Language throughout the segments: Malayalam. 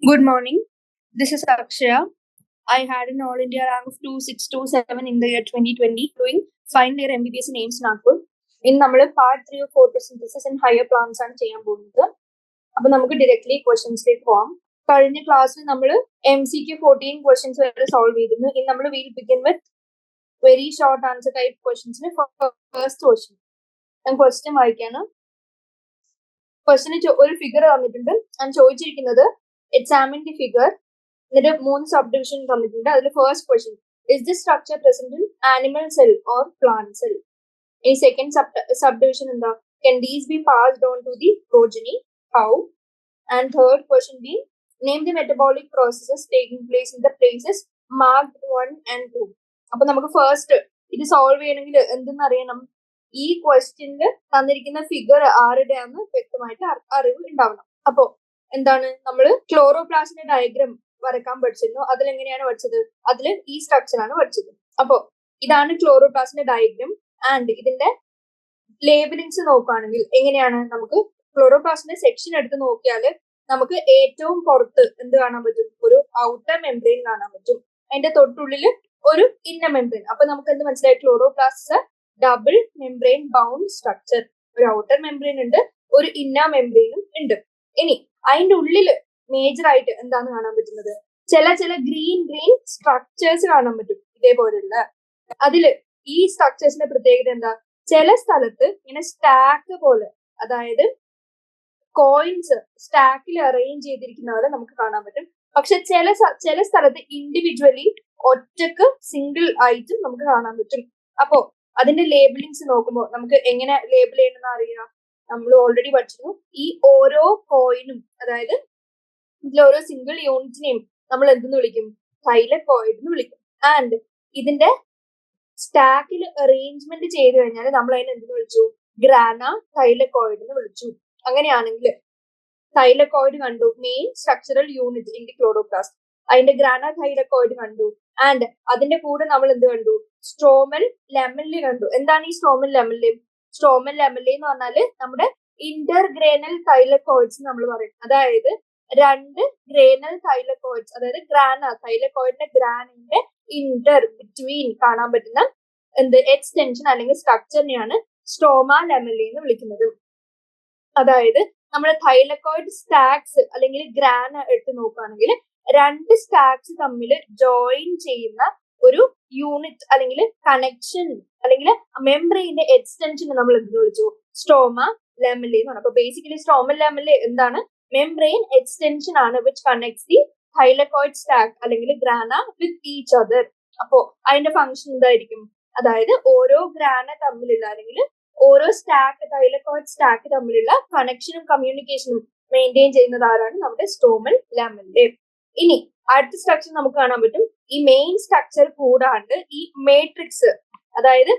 Good morning. This is Akshaya. I had an All India rank of 2627 in the year 2020 doing final year MBBS in AIIMS Nagpur. In നമ്മൾ part 3 of photosynthesis and higher plants ആണ് ചെയ്യാൻ പോകുന്നത്. അപ്പൊ നമുക്ക് directly questionsiലേക്ക് പോവാം. കഴിഞ്ഞ ക്ലാസ്സിൽ നമ്മൾ MCQ 14 questions വരെ സോൾവ് ചെയ്തിരുന്നു. ഇനി നമ്മൾ will begin with very short answer type questions. First question. ഞാൻ question വായിക്കാണ്. ക്വസ്റ്റിന് ഒരു ഫിഗർ തന്നിട്ടുണ്ട്. ഞാൻ ചോദിച്ചിരിക്കുന്നത് examine the figure. എന്നിട്ട് 3 subdivision തന്നിട്ടുണ്ട്. അതിൽ first question is this structure present in animal cell or plant cell? In second subdivision എന്താ, can these be passed on to the progeny? How? And third question being name the metabolic processes taking place in the places marked 1 and 2. അപ്പൊ നമുക്ക് ഫസ്റ്റ് ഇത് സോൾവ് ചെയ്യണമെങ്കിൽ എന്തെന്ന് അറിയണം, ഈ ക്വസ്റ്റ്യനിൽ തന്നിരിക്കുന്ന ഫിഗർ ആരുടെയാന്ന് വ്യക്തമായിട്ട് അറിവ് ഉണ്ടാവണം. അപ്പോ എന്താണ്, നമ്മൾ ക്ലോറോപ്ലാസ്റ്റിന്റെ ഡയഗ്രാം വരക്കാൻ പഠിച്ചിരുന്നു. അതിലെങ്ങനെയാണ് പഠിച്ചത്, അതിൽ ഈ സ്ട്രക്ചർ ആണ് പഠിച്ചത്. അപ്പോ ഇതാണ് ക്ലോറോപ്ലാസ്റ്റിന്റെ ഡയഗ്രാം. ആൻഡ് ഇതിന്റെ ലേബലിങ്സ് നോക്കുകയാണെങ്കിൽ എങ്ങനെയാണ്, നമുക്ക് ക്ലോറോപ്ലാസ്റ്റിന്റെ സെക്ഷൻ എടുത്ത് നോക്കിയാൽ നമുക്ക് ഏറ്റവും പുറത്ത് എന്ത് കാണാൻ പറ്റും, ഒരു ഔട്ടർ മെംബ്രെയിൻ കാണാൻ പറ്റും. അതിന്റെ തൊട്ടുള്ളിൽ ഒരു ഇന്നർ മെംബ്രെയിൻ. അപ്പൊ നമുക്ക് എന്ത് മനസ്സിലായി, chloroplast double membrane bound structure. ഒരു ഔട്ടർ മെംബ്രെയിൻ ഉണ്ട്, ഒരു ഇന്നർ മെംബ്രെയിനും ഉണ്ട്. ഇനി അതിന്റെ ഉള്ളില് മേജർ ആയിട്ട് എന്താണ് കാണാൻ പറ്റുന്നത്, ചില ഗ്രീൻ സ്ട്രക്ചേഴ്സ് കാണാൻ പറ്റും ഇതേപോലുള്ള. അതില് ഈ സ്ട്രക്ചേഴ്സിന്റെ പ്രത്യേകത എന്താ, ചില സ്ഥലത്ത് ഇങ്ങനെ സ്റ്റാക്ക് പോലെ, അതായത് കോയിൻസ് സ്റ്റാക്കിൽ അറേഞ്ച് ചെയ്തിരിക്കുന്ന പോലെ നമുക്ക് കാണാൻ പറ്റും. പക്ഷെ ചില സ്ഥലത്ത് ഇൻഡിവിജ്വലി ഒറ്റക്ക് സിംഗിൾ ആയിട്ടും നമുക്ക് കാണാൻ പറ്റും. അപ്പോ അതിന്റെ ലേബിളിങ്സ് നോക്കുമ്പോൾ നമുക്ക് എങ്ങനെ ലേബിൾ ചെയ്യണമെന്ന് അറിയാം. നമ്മൾ ഓൾറെഡി പഠിച്ചിരുന്നു. ഈ ഓരോ കോയിനും, അതായത് ഇതിൽ ഓരോ സിംഗിൾ യൂണിറ്റിനെയും നമ്മൾ എന്തെന്ന് വിളിക്കും, തൈലക്കോയിഡ് എന്ന് വിളിക്കും. ആൻഡ് ഇതിന്റെ സ്റ്റാക്കിൽ അറേഞ്ച്മെന്റ് ചെയ്ത് കഴിഞ്ഞാൽ നമ്മൾ അതിനെ എന്തെന്ന് വിളിച്ചു, ഗ്രാന തൈലക്കോയിഡ് എന്ന് വിളിച്ചു. അങ്ങനെയാണെങ്കിൽ തൈലക്കോയിഡ് കണ്ടു, main structural unit in the chloroplast. അതിന്റെ ഗ്രാന തൈലക്കോയിഡ് കണ്ടു. ആൻഡ് അതിന്റെ കൂടെ നമ്മൾ എന്ത് കണ്ടു, സ്ട്രോമൽ ലെമല്ലി കണ്ടു. എന്താണ് ഈ സ്ട്രോമൽ ലെമല്ലി? സ്ട്രോമൽ ലെമല്ലി എന്ന് പറഞ്ഞാല് നമ്മുടെ ഇന്റർഗ്രേനൽ തൈലക്കോയിഡ്സ് നമ്മൾ പറയും. അതായത് രണ്ട് ഗ്രേനൽ തൈലക്കോയിഡ്സ്, അതായത് ഗ്രാന തൈലക്കോയിഡിന്റെ ഗ്രാനിന്റെ ബിറ്റ്വീൻ കാണാൻ പറ്റുന്ന എന്ത് എക്സ്റ്റൻഷൻ അല്ലെങ്കിൽ സ്ട്രക്ചറിനെയാണ് സ്ട്രോമ ലെമല്ലി എന്ന് വിളിക്കുന്നത്. അതായത് നമ്മുടെ തൈലക്കോയിഡ് സ്റ്റാക്സ് അല്ലെങ്കിൽ ഗ്രാന എടുത്ത് നോക്കുകയാണെങ്കിൽ രണ്ട് സ്റ്റാക്സ് തമ്മിൽ ജോയിൻ ചെയ്യുന്ന ഒരു യൂണിറ്റ് അല്ലെങ്കിൽ കണക്ഷൻ അല്ലെങ്കിൽ മെംബ്രെയിന്റെ എക്സ്റ്റൻഷൻ നമ്മൾ എന്ത് വിളിച്ചു, സ്ട്രോമ ലെമല്ലി എന്ന് പറഞ്ഞു. അപ്പൊ ബേസിക്കലി സ്ട്രോമൽ ലെമല്ലി എന്താണ്, മെംബ്രെയിൻ എക്സ്റ്റൻഷൻ ആണ് which connects the thylakoid stack അല്ലെങ്കിൽ ഗ്രാന വിത്ത് ഈച്ച് അതർ. അപ്പോ അതിന്റെ ഫംഗ്ഷൻ എന്തായിരിക്കും, അതായത് ഓരോ ഗ്രാന തമ്മിലുള്ള അല്ലെങ്കിൽ ഓരോ സ്റ്റാക്ക് തൈലക്കോയിഡ് സ്റ്റാക്ക് തമ്മിലുള്ള കണക്ഷനും കമ്മ്യൂണിക്കേഷനും മെയിൻറ്റെയിൻ ചെയ്യുന്നത് ആരാണ്, നമ്മുടെ സ്ട്രോമൽ ലെമല്ലി. ഇനി അടുത്ത സ്ട്രക്ചർ നമുക്ക് കാണാൻ പറ്റും, ഈ മെയിൻ സ്ട്രക്ചർ കൂടാണ്ട് ഈ മേട്രിക്സ്, അതായത്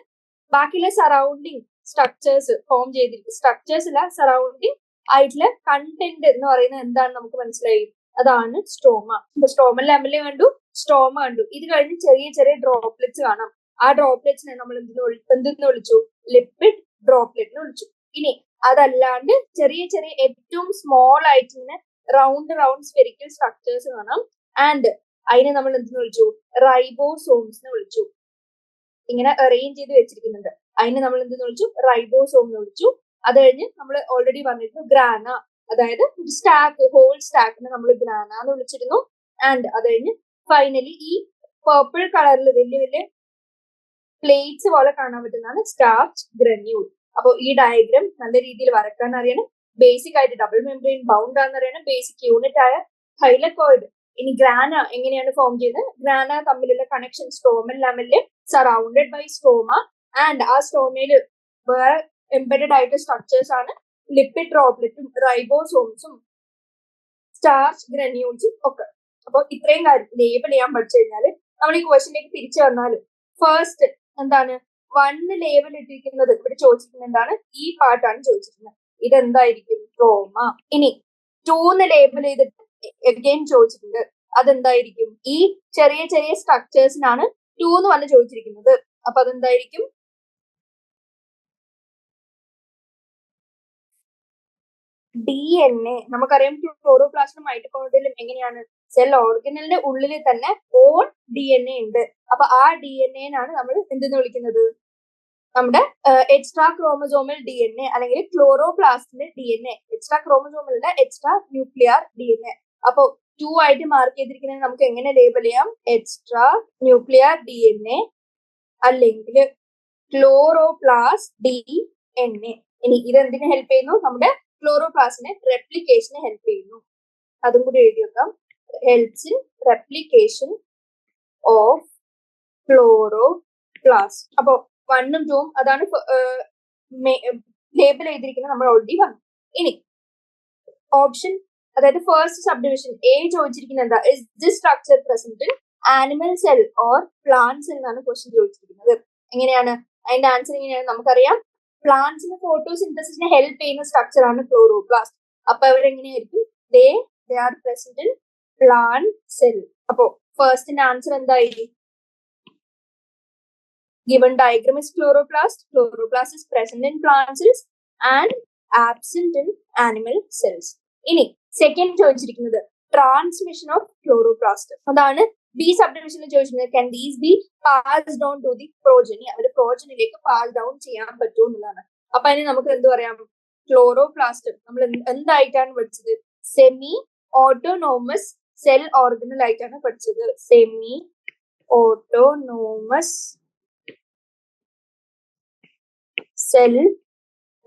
ബാക്കിയുള്ള സറൗണ്ടിങ് സ്ട്രക്ചേഴ്സ് ഫോം ചെയ്തിരിക്കും. സ്ട്രക്ചേഴ്സ് അല്ല, സറൗണ്ടിങ് ആയിട്ടുള്ള കണ്ടന്റ് എന്ന് പറയുന്നത് എന്താണ് നമുക്ക് മനസ്സിലായി, അതാണ് സ്ട്രോമ. ഇപ്പൊ സ്ട്രോമൽ ലെമല്ലി കണ്ടു, സ്ട്രോമ കണ്ടു. ഇത് കഴിഞ്ഞ് ചെറിയ ഡ്രോപ്ലെറ്റ്സ് കാണാം. ആ ഡ്രോപ്ലെറ്റ്സിനെ നമ്മൾ എന്തെന്ന് വിളിച്ചു, ലിപ്പിഡ് ഡ്രോപ്ലെറ്റ് എന്ന് വിളിച്ചു. ഇനി അതല്ലാണ്ട് ചെറിയ ഏറ്റവും സ്മോൾ ആയിട്ട് ഇങ്ങനെ റൗണ്ട് സ്ഫെറിക്കൽ സ്ട്രക്ചേഴ്സ് കാണാം. ആൻഡ് അതിനെ നമ്മൾ എന്തെന്ന് വിളിച്ചു, റൈബോസോംസ് എന്ന് വിളിച്ചു. ഇങ്ങനെ അറേഞ്ച് ചെയ്ത് വെച്ചിരിക്കുന്നുണ്ട്. അതിനെ നമ്മൾ എന്തെന്ന് വിളിച്ചു, റൈബോസോം എന്ന് വിളിച്ചു. അത് കഴിഞ്ഞ് നമ്മൾ ഓൾറെഡി പറഞ്ഞിരുന്നു ഗ്രാന, അതായത് ഒരു സ്റ്റാക്ക്, ഹോൾ സ്റ്റാക്കിനെ നമ്മൾ ഗ്രാന എന്ന് വിളിച്ചിരുന്നു. ആൻഡ് അത് കഴിഞ്ഞ് ഫൈനലി ഈ പർപ്പിൾ കളറിൽ വലിയ പ്ലേറ്റ്സ് പോലെ കാണാൻ പറ്റുന്നതാണ് സ്റ്റാർച്ച് ഗ്രന്യൂൾ. അപ്പൊ ഈ ഡയഗ്രാം നല്ല രീതിയിൽ വരക്കാൻ അറിയണം. ബേസിക് ആയിട്ട് ഡബിൾ മെംബ്രെയിൻ ബൗണ്ട് ആണെന്ന് അറിയണം, ബേസിക് യൂണിറ്റ് ആയ തൈലക്കോയിഡ്. ഇനി ഗ്രാന എങ്ങനെയാണ് ഫോം ചെയ്യുന്നത്, ഗ്രാന തമ്മിലുള്ള connection stromal lamellae surrounded by stroma. And ആ സ്ട്രോമയില് വേറെ എംബെഡഡ് ആയിട്ട് സ്ട്രക്ചേഴ്സ് ആണ് ലിപ്പിഡ് ഡ്രോപ്ലെറ്റും റൈബോസോംസും സ്റ്റാർച്ച് ഗ്രന്യൂൾസും ഒക്കെ. അപ്പൊ ഇത്രയും കാര്യം ലേബിൾ ചെയ്യാൻ പഠിച്ചു കഴിഞ്ഞാൽ നമ്മൾ ഈ ക്വസ്റ്റ്യനിലേക്ക് തിരിച്ചു വന്നാൽ ഫസ്റ്റ് എന്താണ്, 1 ലേബിൾ ഇട്ടിരിക്കുന്നത് ഇവിടെ ചോദിച്ചിരിക്കുന്നത് എന്താണ്, ഈ പാർട്ടാണ് ചോദിച്ചിരിക്കുന്നത്. ഇതെന്തായിരിക്കും, ട്രോമ. ഇനി 2 ലേബിൾ ചെയ്തിട്ട് അഗൈൻ ചോദിച്ചിട്ടുണ്ട്, അതെന്തായിരിക്കും, ഈ ചെറിയ സ്ട്രക്ചേഴ്സിനാണ് 2 എന്ന് പറഞ്ഞ് ചോദിച്ചിരിക്കുന്നത്. അപ്പൊ അതെന്തായിരിക്കും, DNA നമുക്കറിയാം ക്ലോറോപ്ലാസ്റ്റും മൈറ്റോകോൺഡ്രിയലും എങ്ങനെയാണ് സെൽ ഓർഗനലിന്റെ ഉള്ളിൽ തന്നെ ഓൺ DNA ഉണ്ട്. അപ്പൊ ആ DNA ആണ് നമ്മൾ എന്തെന്ന് വിളിക്കുന്നത്? നമ്മുടെ എക്സ്ട്രാ ക്രോമസോമൽ DNA അല്ലെങ്കിൽ ക്ലോറോപ്ലാസ്റ്റിന്റെ DNA. എക്സ്ട്രാ ക്രോമസോമലിന്റെ എക്സ്ട്രാ ന്യൂക്ലിയർ DNA. അപ്പൊ 2 ആയിട്ട് മാർക്ക് ചെയ്തിരിക്കുന്നത് നമുക്ക് എങ്ങനെ ലേബൽ ചെയ്യാം? എക്സ്ട്രാ ന്യൂക്ലിയർ DNA അല്ലെങ്കിൽ ക്ലോറോപ്ലാസ്റ്റ് DNA. ഇനി ഇത് എന്തിനു ഹെൽപ്പ് ചെയ്യുന്നു? നമ്മുടെ ക്ലോറോപ്ലാസ്റ്റിനെ റെപ്ലിക്കേഷന് ഹെൽപ്പ് ചെയ്യുന്നു. അതും കൂടി എഴുതി വെക്കാം. Helps in replication of chloroplast. അപ്പോ 1ഉം 2ഉം അതാണ് ലേബൽ ചെയ്തിരിക്കുന്നത്, നമ്മൾ ഓൾറെഡി പറഞ്ഞു. ഇനി ഓപ്ഷൻ, അതായത് ഫസ്റ്റ് സബ് ഡിവിഷൻ എ ചോദിച്ചിരിക്കുന്നത് എന്താ? Is this structure present in animal cell or plant cell എന്നാണ് ക്വസ്റ്റ്യൻ ചോദിച്ചിരിക്കുന്നത്. എങ്ങനെയാണ് അതിന്റെ ആൻസർ? എങ്ങനെയാണ്? നമുക്കറിയാം പ്ലാന്റ്സിന് ഫോട്ടോസിന്തസിസിനെ ഹെൽപ്പ് ചെയ്യുന്ന സ്ട്രക്ചർ ആണ് ക്ലോറോപ്ലാസ്റ്റ്. അപ്പൊ അവരെങ്ങനെയായിരിക്കും? They are present in plant cell. അപ്പോ ഫസ്റ്റിന്റെ ആൻസർ എന്തായി? Given diagram is chloroplast. Chloroplast is present in plant cells and absent in animal cells. ഇനി സെക്കൻഡ് ചോദിച്ചിരിക്കുന്നത് ട്രാൻസ്മിഷൻ ഓഫ് ക്ലോറോപ്ലാസ്റ്റ്. അതാണ് ബി സബ് ഡിവിഷനിൽ ചോദിച്ചിരുന്നത്. Can these be passed down to the progeny? അവർ പ്രോജനിലേക്ക് പാസ് ഡൗൺ ചെയ്യാൻ പറ്റുമോ എന്നുള്ളതാണ്. അപ്പൊ അതിന് നമുക്ക് എന്ത് പറയാം? ക്ലോറോപ്ലാസ്റ്റ് നമ്മൾ എന്തായിട്ടാണ് പഠിച്ചത്? സെമി ഓട്ടോണോമസ് സെൽ ഓർഗനൽ ആയിട്ടാണ് പഠിച്ചത്. Semi autonomous cell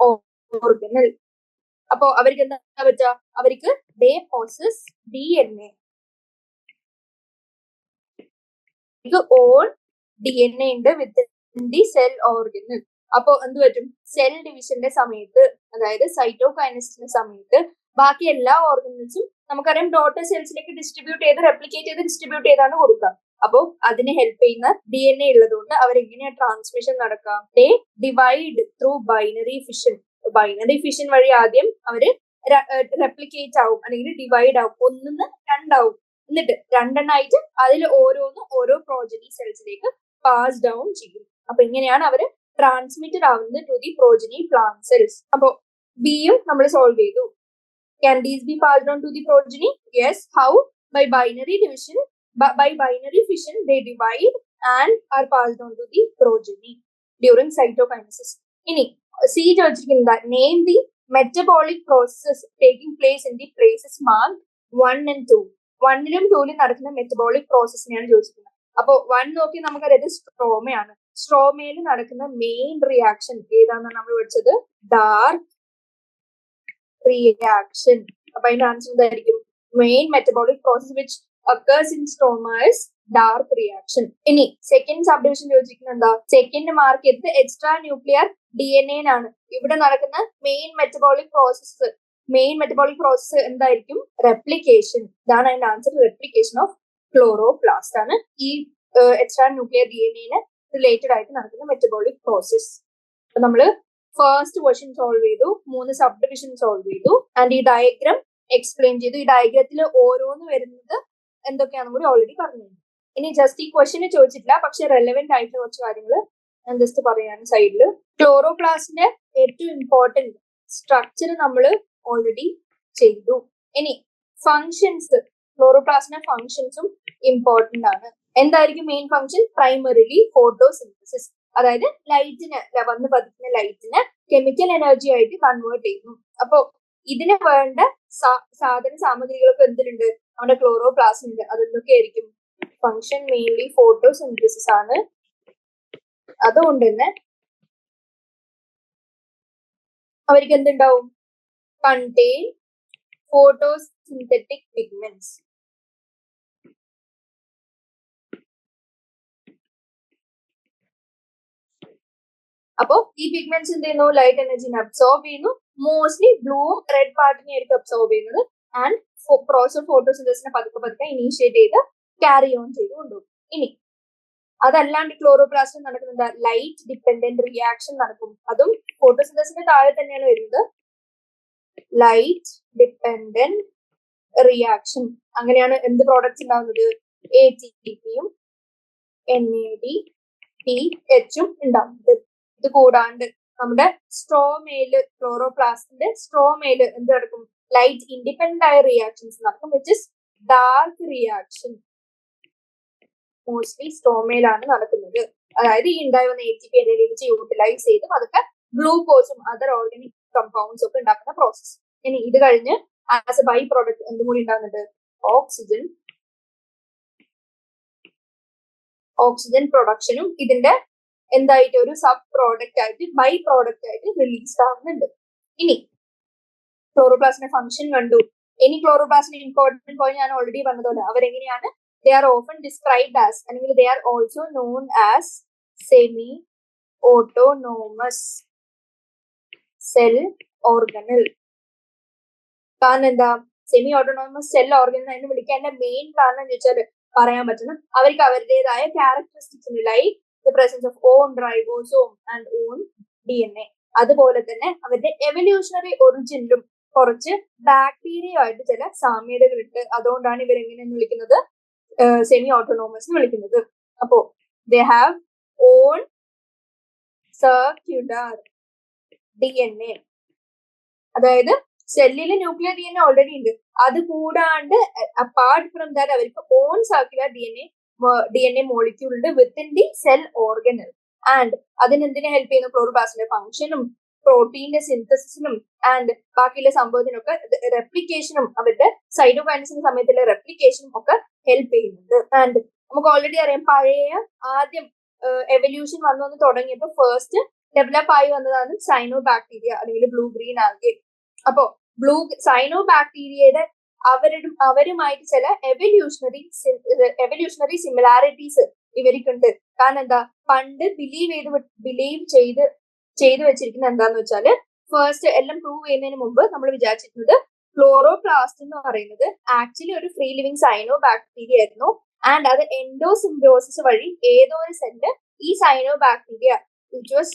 organelle. അപ്പോ അവർക്ക് എന്താ പറ്റുക? അവർക്ക് ദേ പോസസ് DNA. ഓൺ DNA ഉണ്ട് വിത്തിൻ ദി സെൽ ഓർഗനൽ. അപ്പോ എന്ത് പറ്റും? സെൽ ഡിവിഷന്റെ സമയത്ത്, അതായത് സൈറ്റോകൈനസിന്റെ സമയത്ത് ബാക്കി എല്ലാ ഓർഗനൽസും നമുക്കറിയാം ഡോട്ടർ സെൽസിലേക്ക് ഡിസ്ട്രിബ്യൂട്ട് ചെയ്ത് റെപ്ലിക്കേറ്റ് ചെയ്ത് ഡിസ്ട്രിബ്യൂട്ട് ചെയ്താണ് കൊടുക്കുക. അപ്പോ അതിനെ ഹെൽപ്പ് ചെയ്യുന്ന DNA ഉള്ളതുകൊണ്ട് അവരെങ്ങനെയാ ട്രാൻസ്മിഷൻ നടക്കാം? They divide through binary fission. Binary fission വഴി ആദ്യം അവര് റെപ്ലിക്കേറ്റ് ആവും അല്ലെങ്കിൽ ഡിവൈഡ് ആവും. 1 2 എന്നിട്ട് 2 അതിൽ ഓരോന്നും ഓരോ പ്രോജനി സെൽസിലേക്ക് പാസ് ഡൗൺ ചെയ്യും. അപ്പൊ ഇങ്ങനെയാണ് അവര് ട്രാൻസ്മിറ്റഡ് ആവുന്നത് to the progeny plant cells. അപ്പോ ബിയും നമ്മൾ സോൾവ് ചെയ്തു. Can these be passed on to the progeny? Yes. How? By binary division. By binary fission, they divide and are passed on to the progeny during cytokinesis. ഇനി സി ചോദിച്ചിരിക്കുന്നത് name the metabolic process taking place in the places marked 1 and 2. 1ലും 2ലും നടക്കുന്ന മെറ്റബോളിക് പ്രോസസ്സിനെയാണ് ചോദിച്ചിരിക്കുന്നത്. അപ്പോ 1 നോക്കി നമുക്കറിയാം സ്ട്രോമയാണ്. സ്ട്രോമയിൽ നടക്കുന്ന മെയിൻ റിയാക്ഷൻ ഏതാണെന്ന് നമ്മൾ പഠിച്ചത്? Dark reaction. അപ്പൊ അതിന്റെ ആൻസർ എന്തായിരിക്കും? Main metabolic process which occurs in stroma is dark reaction. ഇനി സെക്കൻഡ് സബ് ഡിവിഷൻ ചോദിച്ചിരിക്കുന്നത് എന്താ? സെക്കൻഡ് മാർക്ക് ചെയ്തത് എക്സ്ട്രാ ന്യൂക്ലിയർ DNA ആണ്. ഇവിടെ നടക്കുന്ന മെയിൻ മെറ്റബോളിക് പ്രോസസ് എന്തായിരിക്കും? റെപ്ലിക്കേഷൻ. ഇതാണ് അതിന്റെ ആൻസർ. റെപ്ലിക്കേഷൻ ഓഫ് ക്ലോറോപ്ലാസ്റ്റ് ആണ് ഈ എക്സ്ട്രാ ന്യൂക്ലിയർ DNA റിലേറ്റഡ് ആയിട്ട് നടക്കുന്ന മെറ്റബോളിക് പ്രോസസ്. അപ്പൊ നമ്മള് ഫസ്റ്റ് ക്വസ്റ്റ്യൻ സോൾവ് ചെയ്തു, 3 സബ് ഡിവിഷൻ സോൾവ് ചെയ്തു ആൻഡ് ഈ ഡയഗ്രാം എക്സ്പ്ലെയിൻ ചെയ്തു. ഈ ഡയഗ്രത്തിൽ ഓരോന്ന് വരുന്നത് എന്തൊക്കെയാണെന്ന് കൂടി ഓൾറെഡി പറഞ്ഞു. ഇനി ജസ്റ്റ് ഈ ക്വസ്റ്റ്യന് ചോദിച്ചിട്ടില്ല, പക്ഷെ റെലവെന്റ് ആയിട്ടുള്ള കുറച്ച് കാര്യങ്ങൾ ഞാൻ ജസ്റ്റ് പറയാണ് സൈഡിൽ. ക്ലോറോപ്ലാസ്റ്റിന്റെ ഏറ്റവും ഇമ്പോർട്ടന്റ് സ്ട്രക്ചർ നമ്മൾ ഓൾറെഡി ചെയ്തു. ഇനി ഫങ്ഷൻസ്, ക്ലോറോപ്ലാസ്റ്റിന്റെ ഫങ്ഷൻസും ഇമ്പോർട്ടന്റ് ആണ്. എന്തായിരിക്കും മെയിൻ ഫങ്ഷൻ? പ്രൈമറിലി ഫോട്ടോസിന്തസിസ്, അതായത് ലൈറ്റിന് വന്ന് പതിക്കുന്ന ലൈറ്റിന് കെമിക്കൽ എനർജി ആയിട്ട് കൺവേർട്ട് ചെയ്യുന്നു. അപ്പോ ഇതിന് വേണ്ട സാധന സാമഗ്രികളൊക്കെ എന്തിനുണ്ട്? നമ്മുടെ ക്ലോറോപ്ലാസ്റ്റിനുണ്ട്. അതെന്തൊക്കെയായിരിക്കും? ഫങ്ഷൻ മെയിൻലി ഫോട്ടോസിന്തസിസ് ആണ്. അതുകൊണ്ട് തന്നെ അവർക്ക് എന്തുണ്ടാവും? Contain photosynthetic pigments. അപ്പോ ഈ പിഗ്മെന്റ്സ് എന്ത് ചെയ്യുന്നു? ലൈറ്റ് എനർജിനെ അബ്സോർബ് ചെയ്യുന്നു. മോസ്റ്റ്ലി ബ്ലൂവും റെഡ് പാർട്ടിനെ ആയിരിക്കും അബ്സോർബ് ചെയ്യുന്നത്. ആൻഡ് പ്രോസസ് ഓഫ് ഫോട്ടോസിന്തസിനെ പതുക്കെ ഇനീഷ്യേറ്റ് ചെയ്ത് ക്യാരി ഓൺ ചെയ്ത് കൊണ്ടുപോകും. ഇനി അതല്ലാണ്ട് ക്ലോറോപ്ലാസ്റ്റിൽ നടക്കുന്നത് ലൈറ്റ് ഡിപ്പെൻഡന്റ് റിയാക്ഷൻ നടക്കും. അതും ഫോട്ടോസിന്തസിന്റെ താഴെ തന്നെയാണ് വരുന്നത്. Light dependent reaction. അങ്ങനെയാണ് എന്ത് പ്രോഡക്ട്സ് ഉണ്ടാവുന്നത്? ATPയും NADPH ഉണ്ടാവുന്നത്. ഇത് കൂടാണ്ട് നമ്മുടെ സ്ട്രോമയില് ക്ലോറോപ്ലാസ്റ്റിന്റെ സ്ട്രോമയില് എന്ത് നടക്കും? ലൈറ്റ് ഇൻഡിപെൻഡന്റ് ആയ റിയാക്ഷൻസ് നടക്കും, which is dark reaction. Mostly സ്ട്രോമയിലാണ് നടക്കുന്നത്. അതായത് ഈ ഉണ്ടായി വന്ന ATP വെച്ച് യൂട്ടിലൈസ് ചെയ്ത് അതൊക്കെ ഗ്ലൂക്കോസും അതർ ഓർഗാനിക് കമ്പൗണ്ട്സ് ഒക്കെ ഉണ്ടാക്കുന്ന പ്രോസസ്. ഇനി ഇത് കഴിഞ്ഞ് ആസ് എ ബൈ പ്രോഡക്റ്റ് എന്തും കൂടി ഉണ്ടാകുന്നുണ്ട്? ഓക്സിജൻ പ്രൊഡക്ഷനും ഇതിന്റെ എന്തായിട്ട് ഒരു സബ് പ്രോഡക്റ്റ് ആയിട്ട് ബൈ പ്രോഡക്റ്റ് ആയിട്ട് റിലീസ് ആവുന്നുണ്ട്. ഇനി ക്ലോറോപ്ലാസ്റ്റിന്റെ ഫംഗ്ഷൻ കണ്ടു. ഇനി ക്ലോറോപ്ലാസ്റ്റിന്റെ ഇമ്പോർട്ടന്റ് പോയിന്റ് ഞാൻ ഓൾറെഡി പറഞ്ഞതുപോലെ അവരെങ്ങനെയാണ്? They are often described as, അല്ലെങ്കിൽ they are also known as semi-autonomous cell organelle. കാരണം എന്താ സെമി ഓട്ടോണോമസ് സെൽ ഓർഗനൽ എന്ന് വിളിക്കാൻ മെയിൻ കാരണം എന്ന് വെച്ചാൽ പറയാൻ പറ്റണം, അവർക്ക് അവരുടേതായ ക്യാരക്ടറിസ്റ്റിക്സ് ഉണ്ട്, like the presence of on ribosome and on DNA. അതുപോലെ തന്നെ അവരുടെ എവല്യൂഷണറി ഒറിജിനിലും കുറച്ച് ബാക്ടീരിയ ആയിട്ട് ചില സാമ്യതകളുണ്ട്. അതുകൊണ്ടാണ് ഇവരെങ്ങനെയെന്ന് വിളിക്കുന്നത്? സെമി ഓട്ടോണോമസ് എന്ന് വിളിക്കുന്നത്. അപ്പോ they have own circular DNA, അതായത് സെല്ലില് ന്യൂക്ലിയർ DNA ഓൾറെഡി ഉണ്ട്. അത് കൂടാണ്ട് അപ്പാർട്ട് ഫ്രം ദാറ്റ് അവർക്ക് ഓൺ സർക്യുലർ DNA മോളിക്യൂൾ ഉണ്ട് within the cell organelle. And അതിനെന്തിനെ ഹെൽപ്പ് ചെയ്യുന്നു? ക്ലോറോപ്ലാസ്റ്റിന്റെ ഫംഗ്ഷനും പ്രോട്ടീന്റെ സിന്തസിസിനും ആൻഡ് ബാക്കിയുള്ള സംഭവത്തിനൊക്കെ റെപ്ലിക്കേഷനും അവരുടെ സൈറ്റോകൈനസിന്റെ സമയത്തുള്ള റെപ്ലിക്കേഷനും ഒക്കെ ഹെൽപ്പ് ചെയ്യുന്നുണ്ട്. ആൻഡ് നമുക്ക് ഓൾറെഡി അറിയാം, പഴയ ആദ്യം എവല്യൂഷൻ വന്നു തുടങ്ങിയപ്പോൾ ഫസ്റ്റ് ഡെവലപ്പ് ആയി വന്നതാണ് സൈനോ ബാക്ടീരിയ അല്ലെങ്കിൽ ബ്ലൂ ഗ്രീൻ ആൽഗെ. അപ്പോ സൈനോ ബാക്ടീരിയയുടെ അവരുമായിട്ട് ചില എവല്യൂഷണറി സിമിലാരിറ്റീസ് ഇവർക്കുണ്ട്. കാരണം എന്താ? പണ്ട് ബിലീവ് ചെയ്ത് വെച്ചിരിക്കുന്ന എന്താന്ന് വെച്ചാല്, ഫസ്റ്റ് എല്ലാം പ്രൂവ് ചെയ്യുന്നതിന് മുമ്പ് നമ്മൾ വിചാരിച്ചിരുന്നത് ക്ലോറോപ്ലാസ്റ്റ് എന്ന് പറയുന്നത് ആക്ച്വലി ഒരു ഫ്രീ ലിവിങ് സൈനോ ബാക്ടീരിയ ആയിരുന്നു. ആൻഡ് അത് എൻഡോസിംബിയോസിസ് വഴി ഏതോ ഒരു സെല്ല് ഈ cyanobacteria which was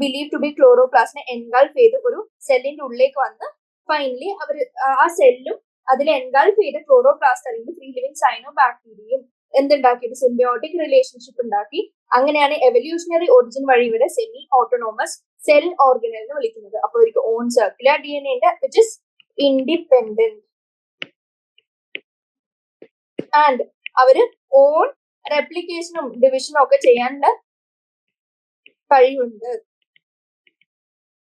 believe to be ക്ലോറോപ്ലാസ്റ്റിനെ എൻഗൾഫ് ചെയ്ത് ഒരു സെല്ലിന്റെ ഉള്ളിലേക്ക് വന്ന് ഫൈനലി അവർ ആ സെല്ലും അതിൽ എൻഗൾഫ് ചെയ്ത ക്ലോറോപ്ലാസ്റ്റ് അല്ലെങ്കിൽ ഫ്രീ ലിവിങ് സൈനോ ബാക്ടീരിയയും എന്തുണ്ടാക്കിയത്? സിംബയോട്ടിക് റിലേഷൻഷിപ്പ് ഉണ്ടാക്കി. അങ്ങനെയാണ് എവല്യൂഷണറി ഒറിജിൻ വഴി ഇവരെ സെമി ഓട്ടോണോമസ് സെൽ ഓർഗനൽ എന്ന് വിളിക്കുന്നത്. അപ്പൊ ഇവർക്ക് ഓൺ സർക്കുലർ DNA ഉണ്ട് വിച്ച് ഇസ് ഇൻഡിപെൻഡന്റ്, ആൻഡ് അവര് ഓൺ റെപ്ലിക്കേഷനും ഡിവിഷനും ഒക്കെ ചെയ്യാനുള്ള കഴിവുണ്ട്.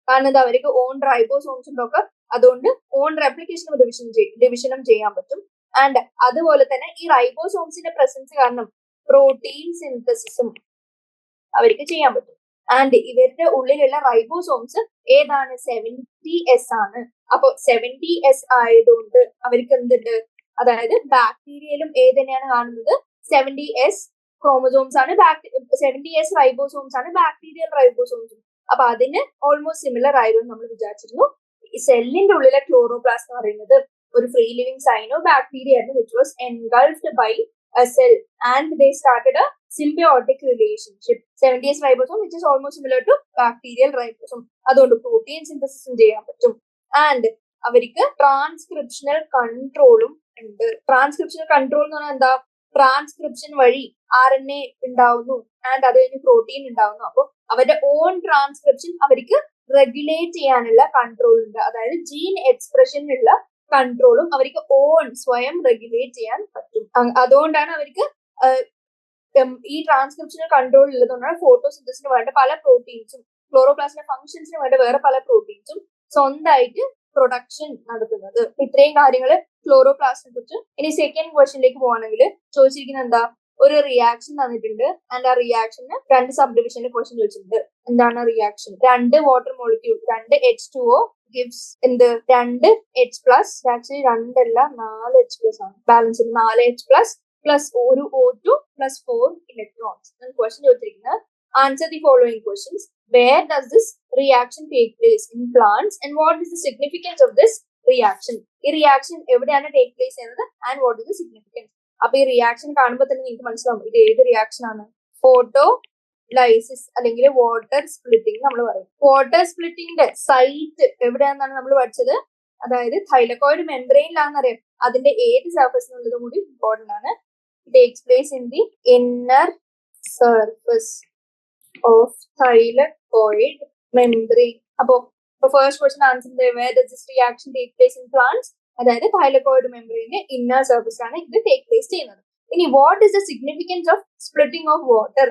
കാരണം എന്താ? അവർക്ക് ഓൺ റൈബോസോംസ് ഉണ്ടൊക്കെ, അതുകൊണ്ട് ഓൺ റെപ്ലിക്കേഷനും ഡിവിഷനും ചെയ്യാൻ പറ്റും. ആൻഡ് അതുപോലെ തന്നെ ഈ റൈബോസോംസിന്റെ പ്രസൻസ് കാരണം പ്രോട്ടീൻ സിന്തസിസും അവർക്ക് ചെയ്യാൻ പറ്റും. ആൻഡ് ഇവരുടെ ഉള്ളിലുള്ള റൈബോസോംസ് ഏതാണ്? 70S ആണ്. അപ്പൊ 70S ആയതുകൊണ്ട് അവർക്ക് എന്തുണ്ട്? അതായത് ബാക്ടീരിയയിലും ഏതന്നെയാണ് കാണുന്നത്? 70S ക്രോമസോംസ് ആണ്, 70S റൈബോസോംസ് ആണ് ബാക്ടീരിയൽ റൈബോസോംസും. അപ്പൊ അതിന് ഓൾമോസ്റ്റ് സിമിലർ ആയതെന്ന് നമ്മൾ വിചാരിച്ചിരുന്നു. ഈ സെല്ലിന്റെ ഉള്ളിലെ ക്ലോറോപ്ലാസ്റ്റ് എന്ന് പറയുന്നത് ഒരു ഫ്രീ ലിവിങ് സൈനോ ബാക്ടീരിയ ആയിരുന്നു which was engulfed by a cell and they started a symbiotic relationship. 70S ribosome which is almost similar to bacterial ribosome. അതുകൊണ്ട് പ്രോട്ടീൻ സിന്തസിസും ചെയ്യാൻ പറ്റും. ആൻഡ് അവർക്ക് ട്രാൻസ്ക്രിപ്ഷണൽ കൺട്രോളും ഉണ്ട്. ട്രാൻസ്ക്രിപ്ഷണൽ കൺട്രോൾ എന്ന് പറഞ്ഞാൽ എന്താ? ട്രാൻസ്ക്രിപ്ഷൻ വഴി RNA ഉണ്ടാവുന്നു ആൻഡ് അത് കഴിഞ്ഞ് പ്രോട്ടീൻ ഉണ്ടാവുന്നു. അപ്പൊ അവരുടെ ഓൺ ട്രാൻസ്ക്രിപ്ഷൻ അവർക്ക് റെഗുലേറ്റ് ചെയ്യാനുള്ള കൺട്രോൾ ഉണ്ട്. അതായത് ജീൻ എക്സ്പ്രഷനുള്ള കൺട്രോളും അവർക്ക് ഓൺ സ്വയം റെഗുലേറ്റ് ചെയ്യാൻ പറ്റും. അതുകൊണ്ടാണ് അവർക്ക് ഈ ട്രാൻസ്ക്രിപ്ഷണൽ കൺട്രോൾ ഉള്ളതുകൊണ്ടാണ് ഫോട്ടോസിന്തസിന് വേണ്ട പല പ്രോട്ടീൻസും ക്ലോറോപ്ലാസ്റ്റിന്റെ ഫംഗ്ഷൻസിന് വേണ്ട വേറെ പല പ്രോട്ടീൻസും സ്വന്തമായിട്ട് പ്രൊഡക്ഷൻ നടത്തുന്നത്. ഇത്രയും കാര്യങ്ങൾ ക്ലോറോപ്ലാസ്റ്റിനെ കുറിച്ച്. ഇനി സെക്കൻഡ് ക്വസ്റ്റ്യനിലേക്ക് പോവാണെങ്കിൽ ചോദിച്ചിരിക്കുന്നത് എന്താ? ഒരു റിയാക്ഷൻ തന്നിട്ടുണ്ട് ആൻഡ് ആ റിയാക്ഷന് 2 സബ് ഡിവിഷനിൽ ക്വസ്റ്റ്യൻ ചോദിച്ചിട്ടുണ്ട്. എന്താണ് reaction? 2 water molecule 2 H2O gives എന്ത്? 2 H plus, ആക്ച്വലി 2 അല്ല 4 H plus ആണ്. ബാലൻസ് 4 H plus പ്ലസ് ഒരു O2 പ്ലസ് 4 ഇലക്ട്രോൺസ്. ക്വസ്റ്റ്യൻ ചോദിച്ചിരിക്കുന്നത് answer the following questions. Where does this reaction take place in plants and what is the significance of this reaction? ഈ റിയാക്ഷൻ എവിടെയാണ് ടേക്ക് പ്ലേസ് ചെയ്യുന്നത് and what is the significance? അപ്പൊ ഈ റിയാക്ഷൻ കാണുമ്പോൾ തന്നെ നിങ്ങൾക്ക് മനസ്സിലാവും ഇത് ഏത് റിയാക്ഷൻ ആണ്. ഫോട്ടോ ലൈസിസ് അല്ലെങ്കിൽ വാട്ടർ സ്പ്ലിറ്റിംഗ് നമ്മൾ പറയും. വാട്ടർ സ്പ്ലിറ്റിംഗിന്റെ സൈറ്റ് എവിടെയാണെന്നാണ് നമ്മൾ പഠിച്ചത്. അതായത് തൈലക്കോയിഡ് മെംബ്രെയിനിലാണെന്നറിയാം. അതിന്റെ ഏത് സർഫസിനുള്ളതും കൂടി ഇമ്പോർട്ടന്റ് ആണ്. Takes place in the inner surface of thylakoid membrane. അപ്പോ first question answer where does this reaction take place in plants? അതായത് തൈലക്കോയിഡ് മെംബ്രെയിന്റെ ഇന്നർ സർഫസ് ആണ് ഇത് ടേക്ക് പ്ലേസ് ചെയ്യുന്നത്. ഇനി what is the significance of splitting of water?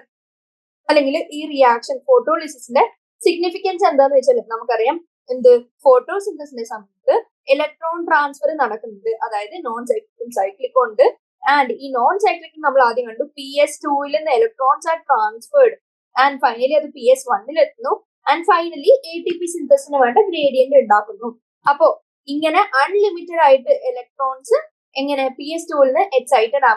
അല്ലെങ്കിൽ ഈ റിയാക്ഷൻ ഫോട്ടോലിസിസിന്റെ സിഗ്നിഫിക്കൻസ് എന്താന്ന് വെച്ചാൽ നമുക്കറിയാം എന്ത് ഫോട്ടോസിന്തസിന്റെ സമയത്ത് ഇലക്ട്രോൺ ട്രാൻസ്ഫർ നടക്കുന്നുണ്ട്, അതായത് നോൺ സൈക്ലിക്കും സൈക്ലിക്കും ഉണ്ട്. ആൻഡ് ഈ നോൺ സൈക്ലിക് നമ്മൾ ആദ്യം കണ്ടു PS2 നിന്ന് electrons are transferred and finally അത് PS1 എത്തുന്നു ആൻഡ് ഫൈനലി ATP സിന്തസിന് വേണ്ട ഗ്രേഡിയന്റ് ഉണ്ടാക്കുന്നു. അപ്പോ ഇങ്ങനെ അൺലിമിറ്റഡ് ആയിട്ട് ഇലക്ട്രോൺസ് എങ്ങനെ PS2 നിന്ന് എക്സൈറ്റഡ്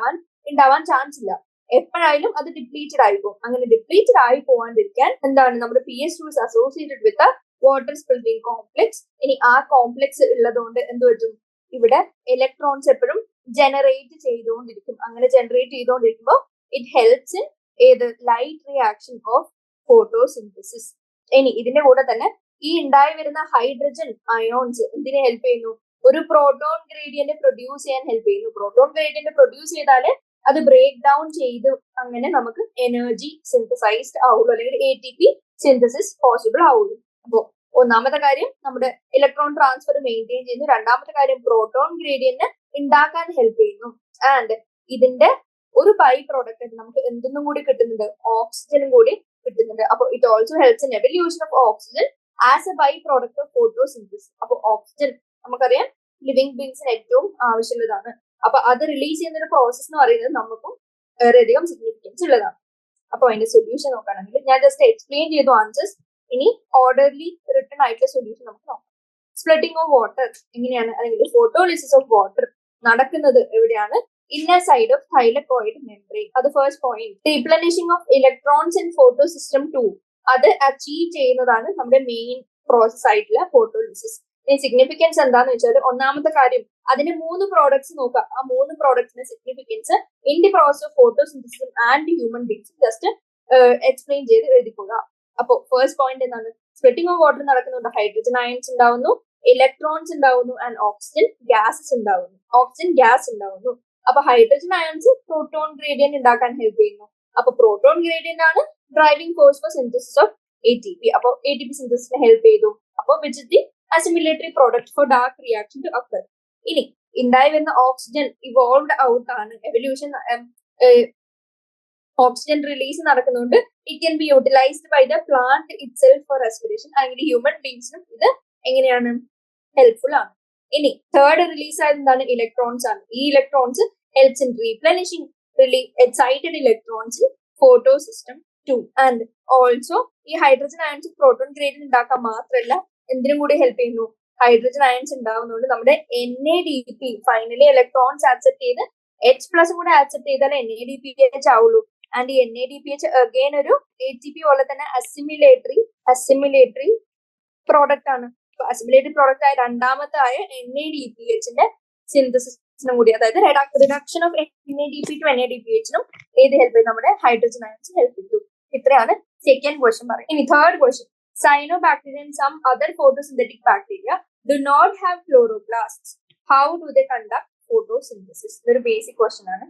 ഉണ്ടാവാൻ ചാൻസ് ഇല്ല. എപ്പോഴായാലും അത് ഡിപ്ലീറ്റഡ് ആയിപ്പോകും. അങ്ങനെ ഡിപ്ലീറ്റഡ് ആയി പോകാണ്ടിരിക്കാൻ എന്താണ് നമ്മുടെ PS2 is associated with water splitting complex. ഇനി ആ കോംപ്ലക്സ് ഉള്ളതുകൊണ്ട് എന്ത് പറ്റും, ഇവിടെ ഇലക്ട്രോൺസ് എപ്പോഴും ജനറേറ്റ് ചെയ്തുകൊണ്ടിരിക്കും. അങ്ങനെ ജനറേറ്റ് ചെയ്തുകൊണ്ടിരിക്കുമ്പോൾ ഇറ്റ് ഹെൽപ്സ് ഇൻ ഏത് ലൈറ്റ് റിയാക്ഷൻ ഓഫ് ഫോട്ടോസിന്തസിസ്. ഇനി ഇതിന്റെ കൂടെ തന്നെ ഈ ഉണ്ടായി വരുന്ന ഹൈഡ്രജൻ അയോൺസ് എന്തിനെ ഹെൽപ്പ് ചെയ്യുന്നു? ഒരു പ്രോട്ടോൺ ഗ്രേഡിയന്റ് പ്രൊഡ്യൂസ് ചെയ്യാൻ ഹെൽപ്പ് ചെയ്യുന്നു. പ്രോട്ടോൺ ഗ്രേഡിയന്റ് പ്രൊഡ്യൂസ് ചെയ്താല് അത് ബ്രേക്ക് ഡൗൺ ചെയ്ത് അങ്ങനെ നമുക്ക് എനർജി സിന്തസൈസ്ഡ് ആവുള്ളൂ, അല്ലെങ്കിൽ ATP സിന്തസിസ് പോസിബിൾ ആവുള്ളൂ. അപ്പോ ഒന്നാമത്തെ കാര്യം നമ്മുടെ ഇലക്ട്രോൺ ട്രാൻസ്ഫർ മെയിൻറ്റെയിൻ ചെയ്യുന്നു. രണ്ടാമത്തെ കാര്യം പ്രോട്ടോൺ ഗ്രേഡിയന്റ് ഉണ്ടാക്കാൻ ഹെൽപ്പ് ചെയ്യുന്നു. ആൻഡ് ഇതിന്റെ ഒരു ബൈ പ്രോഡക്റ്റ് നമുക്ക് എന്തൊന്നും കൂടി കിട്ടുന്നുണ്ട്, ഓക്സിജനും കൂടി കിട്ടുന്നുണ്ട്. അപ്പൊ it also helps in evolution of oxygen as a by product of photosynthesis. അപ്പൊ ഓക്സിജൻ നമുക്കറിയാം ലിവിംഗ് ബീങ്സിന് ഏറ്റവും ആവശ്യമുള്ളതാണ്. അപ്പൊ അത് റിലീസ് ചെയ്യുന്ന ഒരു പ്രോസസ് എന്ന് പറയുന്നത് നമുക്കും വളരെയധികം സിഗ്നിഫിക്കൻസ് ഉള്ളതാണ്. അപ്പൊ അതിന്റെ സൊല്യൂഷൻ നോക്കുകയാണെങ്കിൽ ഞാൻ ജസ്റ്റ് എക്സ്പ്ലെയിൻ ചെയ്തു ആൻസേഴ്സ്. ഇനി ഓർഡർലി റിട്ടേൺ ആയിട്ടുള്ള സൊല്യൂഷൻ നമുക്ക് നോക്കാം. സ്പ്ലിറ്റിംഗ് ഓഫ് വാട്ടർ എങ്ങനെയാണ്, അല്ലെങ്കിൽ ഫോട്ടോലിസിസ് ഓഫ് വാട്ടർ നടക്കുന്നത് എവിടെയാണ്? Inner side of thylakoid membrane. അത് first point. Replenishing of electrons in photosystem 2 അത് അച്ചീവ് ചെയ്യുന്നതാണ് നമ്മുടെ മെയിൻ പ്രോസസ് ആയിട്ടുള്ള ഫോട്ടോലിസിസ്. ഇനി സിഗ്നിഫിക്കൻസ് എന്താന്ന് വെച്ചാൽ ഒന്നാമത്തെ കാര്യം അതിന് 3 പ്രോഡക്ട്സ് നോക്കാം. ആ 3 പ്രോഡക്ട്സിന്റെ significance in the process of ഫോട്ടോസിന്തസിസും ആൻഡ് ഹ്യൂമൻ ബീങ്സും ജസ്റ്റ് എക്സ്പ്ലെയിൻ ചെയ്ത് എഴുതിക്കുക. അപ്പോ ഫസ്റ്റ് പോയിന്റ് എന്താണ്? സ്പ്ലിറ്റിംഗ് ഓഫ് വാട്ടർ നടക്കുന്നുണ്ട്, ഹൈഡ്രജൻ അയൺസ് ഉണ്ടാവുന്നു, ഇലക്ട്രോൺസ് ഉണ്ടാവുന്നു ആൻഡ് ഓക്സിജൻ ഗ്യാസസ് ഉണ്ടാവുന്നു, ഓക്സിജൻ ഗ്യാസ് ഉണ്ടാവുന്നു. അപ്പൊ ഹൈഡ്രജൻ അയൺസ് പ്രോട്ടോൺ ഗ്രേഡിയന്റ് ഉണ്ടാക്കാൻ ഹെൽപ്പ് ചെയ്യുന്നു. അപ്പൊ പ്രോട്ടോൺ ഗ്രേഡിയന്റ് ആണ് driving force for synthesis of ATP. അപ്പൊ ATP സിന്തസിസിനെ ഹെൽപ്പ് ചെയ്തു. അപ്പൊ which is the assimilatory product for dark reaction to occur. ഇനി ഉണ്ടായി വരുന്ന ഓക്സിജൻ ഇവോൾവ്ഡ് ഔട്ട് ആണ്. എവല്യൂഷൻ ഓക്സിജൻ റിലീസ് നടക്കുന്നുണ്ട്. It can be utilized by the plant itself for respiration. അങ്ങനെ ഹ്യൂമൻ ബീങ്സിനും ഇത് എങ്ങനെയാണ് ഹെൽപ്ഫുൾ ആണ്. ഇനി തേർഡ് റിലീസ് ആയത് എന്താണ്? ഇലക്ട്രോൺസ് ആണ്. ഈ electrons helps in replenishing excited electrons in photosystem 2. And also ഈ ഹൈഡ്രജൻ അയൺസ് പ്രോട്ടോൺ ഗ്രേഡിയന്റ് ഉണ്ടാക്കാൻ മാത്രമല്ല എന്തിനും കൂടി ഹെൽപ്പ് ചെയ്യുന്നു. ഹൈഡ്രജൻ അയൺസ് ഉണ്ടാവുന്നതുകൊണ്ട് നമ്മുടെ NADP ഫൈനലി ഇലക്ട്രോൺസ് ആക്സെപ്റ്റ് ചെയ്ത് H+ കൂടെ ആക്സെപ്റ്റ് ചെയ്താൽ NADPH ആവുള്ളൂ. ആൻഡ് ഈ NADPH അഗെയിൻ ഒരു ATP പോലെ തന്നെ അസിമിലേറ്ററി പ്രോഡക്റ്റ് ആണ്. അസിമിലേറ്ററി പ്രോഡക്റ്റ് ആയ രണ്ടാമത്തെ ആയ NADPHന്റെ സിന്തസിസിനും കൂടി, അതായത് റിഡക്ഷൻ ഓഫ് NADP ടു NADPHനും ഏത് ഹെൽപ്പ് ചെയ്യും? നമ്മുടെ ഹൈഡ്രജൻ അയൺസ് ഹെൽപ്പ് ചെയ്തു. ഇത്രയാണ് സെക്കൻഡ് ക്വസ്റ്റ്യൻ പറയുന്നത്. ഇനി third question. Cyanobacteria and some other photosynthetic bacteria do not have chloroplasts. How do they conduct photosynthesis? ഇതൊരു ബേസിക് ക്വസ്റ്റ്യൻ ആണ്.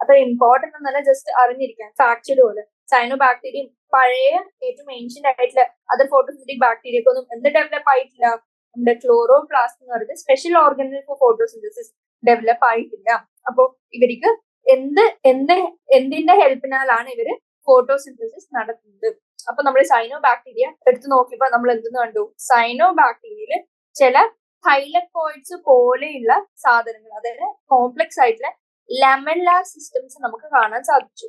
അത്ര ഇമ്പോർട്ടന്റ് എന്നല്ല, ജസ്റ്റ് അറിഞ്ഞിരിക്കാൻ ഫാക്ച്വൽ പോലെ. സൈനോബാക്ടീരിയം പഴയ ഏറ്റവും ഏൻഷ്യന്റ് ആയിട്ടുള്ള അതർ ഫോട്ടോസിന്തറ്റിക് ബാക്ടീരിയക്കൊന്നും എന്ത് ഡെവലപ്പ് ആയിട്ടില്ല? നമ്മുടെ ക്ലോറോപ്ലാസ്റ്റ് എന്ന് പറയുന്നത് special organelle four photosynthesis develop ആയിട്ടില്ല. അപ്പൊ ഇവർക്ക് എന്തിന്റെ ഹെൽപ്പിനാലാണ് ഇവര് ഫോട്ടോസിന്തസിസ് നടത്തുന്നത്? അപ്പൊ നമ്മൾ സൈനോബാക്ടീരിയ എടുത്ത് നോക്കിയപ്പോ നമ്മൾ എന്തെന്ന് കണ്ടു? സൈനോബാക്ടീരിയയില് ചില തൈലക്കോയിഡ്സ് പോലെയുള്ള സാധനങ്ങൾ, അതായത് കോംപ്ലക്സ് ആയിട്ടുള്ള ലാമെല്ലാർ സിസ്റ്റംസ് നമുക്ക് കാണാൻ സാധിച്ചു.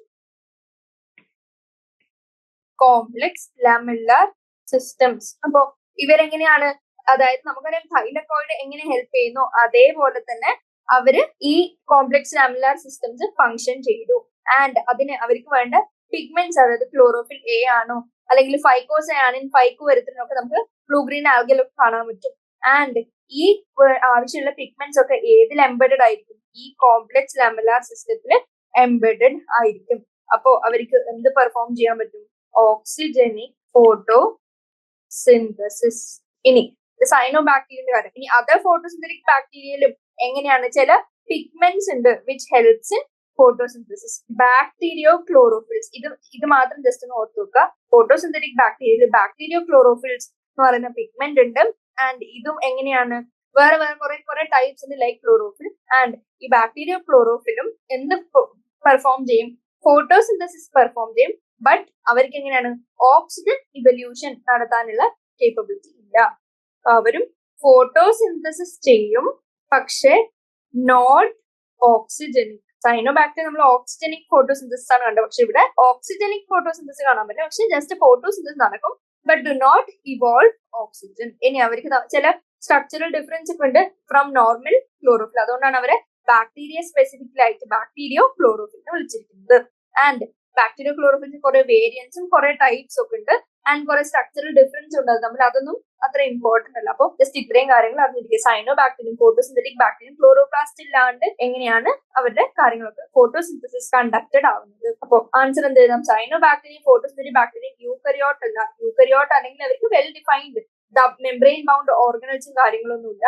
Complex lamellar systems. അപ്പൊ ഇവരെങ്ങനെയാണ്, അതായത് നമുക്കറിയാം തൈലക്കോയിഡ് എങ്ങനെ ഹെൽപ്പ് ചെയ്യുന്നു അതേപോലെ തന്നെ അവര് ഈ കോംപ്ലക്സ് ലാമെല്ലാർ സിസ്റ്റംസ് ഫങ്ഷൻ ചെയ്തു. ആൻഡ് അതിന് അവർക്ക് വേണ്ട പിഗ്മെന്റ്സ്, അതായത് ക്ലോറോഫിൽ A ആണോ അല്ലെങ്കിൽ ഫൈക്കോസയാനിൻ ഫൈക്കോവെറിത്തിനൊക്കെ നമുക്ക് ബ്ലൂ ഗ്രീൻ ആൽഗയിലൊക്കെ കാണാൻ പറ്റും. ആൻഡ് ഈ ആവശ്യമുള്ള പിഗ്മെന്റ്സ് ഒക്കെ ഏതിൽ എംബെഡഡ് ആയിരിക്കും? ഈ കോംപ്ലക്സ് ലാമെല്ലാർ സിസ്റ്റത്തിൽ എംബെഡഡ് ആയിരിക്കും. അപ്പോ അവർക്ക് എന്ത് പെർഫോം ചെയ്യാൻ പറ്റും? ഓക്സിജനിക് ഫോട്ടോ സിന്തസിസ്. ഇനി സൈനോബാക്ടീരിയന്റെ കാര്യം. ഇനി അതർ ഫോട്ടോസിന്തറ്റിക് ബാക്ടീരിയയിലും എങ്ങനെയാണ്? ചില പിഗ്മെന്റ്സ് ഉണ്ട് which helps in photosynthesis. Bacteriochlorophylls, ഇത് മാത്രം ജസ്റ്റ് ഒന്ന് ഓർത്ത് വെക്കുക. ഫോട്ടോസിന്തറ്റിക് ബാക്ടീരിയോ ക്ലോറോഫിൽസ് എന്ന് പറയുന്ന പിഗ്മെന്റ് ഉണ്ട്. ആൻഡ് ഇതും എങ്ങനെയാണ്, വേറെ കുറെ ടൈപ്സ് ഉണ്ട് ലൈക്ക് ക്ലോറോഫിൽ. ആൻഡ് ഈ ബാക്ടീരിയോ ക്ലോറോഫിലും എന്ത് പെർഫോം ചെയ്യും, ഫോട്ടോസിന്തസിസ് പെർഫോം ചെയ്യും. ബട്ട് അവർക്ക് എങ്ങനെയാണ് ഓക്സിജൻ ഇവല്യൂഷൻ നടത്താനുള്ള കേപ്പബിലിറ്റി ഇല്ല. അവരും ഫോട്ടോസിന്തസിസ് ചെയ്യും, പക്ഷെ നോട്ട് ഓക്സിജനിക്. സൈനോബാക്ടീരിയ നമ്മൾ ഓക്സിജനിക് ഫോട്ടോസിന്തസിസ് ആണ് കണ്ടത്, പക്ഷെ ഇവിടെ ഓക്സിജനിക് ഫോട്ടോസിന്തസിസ് കാണാൻ പറ്റില്ല. പക്ഷെ ജസ്റ്റ് ഫോട്ടോസിന്തസിസ് നടക്കും, but do not evolve oxygen. ഇനി അവർക്ക് ചില സ്ട്രക്ചറൽ ഡിഫറൻസ് ഒക്കെ ഉണ്ട് ഫ്രം നോർമൽ ക്ലോറോഫിൽ. അതുകൊണ്ടാണ് അവരെ ബാക്ടീരിയ സ്പെസിഫിക്കലായിട്ട് ബാക്ടീരിയോ ക്ലോറോഫിൽ എന്ന് വിളിച്ചിരിക്കുന്നത്. ആൻഡ് ബാക്ടീരിയോ ക്ലോറോഫിലിന് കുറെ വേരിയൻസും കുറെ ടൈപ്സ് ഒക്കെ ഉണ്ട്. ആൻഡ് കുറെ സ്ട്രക്ചറൽ ഡിഫറൻസ് ഉണ്ട്. നമ്മൾ അതൊന്നും അത്ര ഇമ്പോർട്ടന്റ് അല്ല. അപ്പോൾ ജസ്റ്റ് ഇത്രയും കാര്യങ്ങൾ അറിഞ്ഞിരിക്കുക. സൈനോബാക്ടീരിയം, ഫോട്ടോസിന്തറ്റിക് ബാക്ടീരിയം, ക്ലോറോപ്ലാസ്റ്റ് ഇല്ലാണ്ട് എങ്ങനെയാണ് അവരുടെ കാര്യങ്ങളൊക്കെ ഫോട്ടോസിന്തസിസ് കണ്ടക്റ്റഡ് ആവുന്നത്. അപ്പോൾ ആൻസർ എന്ത് എഴുതാം? സൈനോബാക്ടീരിയം, ഫോട്ടോസിന്തറ്റിക് ബാക്ടീരിയം യൂക്കറിയോട്ട് അല്ല. യൂക്കറിയോട്ട് അല്ലെങ്കിൽ അവർക്ക് വെൽ ഡിഫൈൻഡ് മെംബ്രെയിൻ ബൗണ്ട് ഓർഗനൽസും കാര്യങ്ങളൊന്നും ഇല്ല.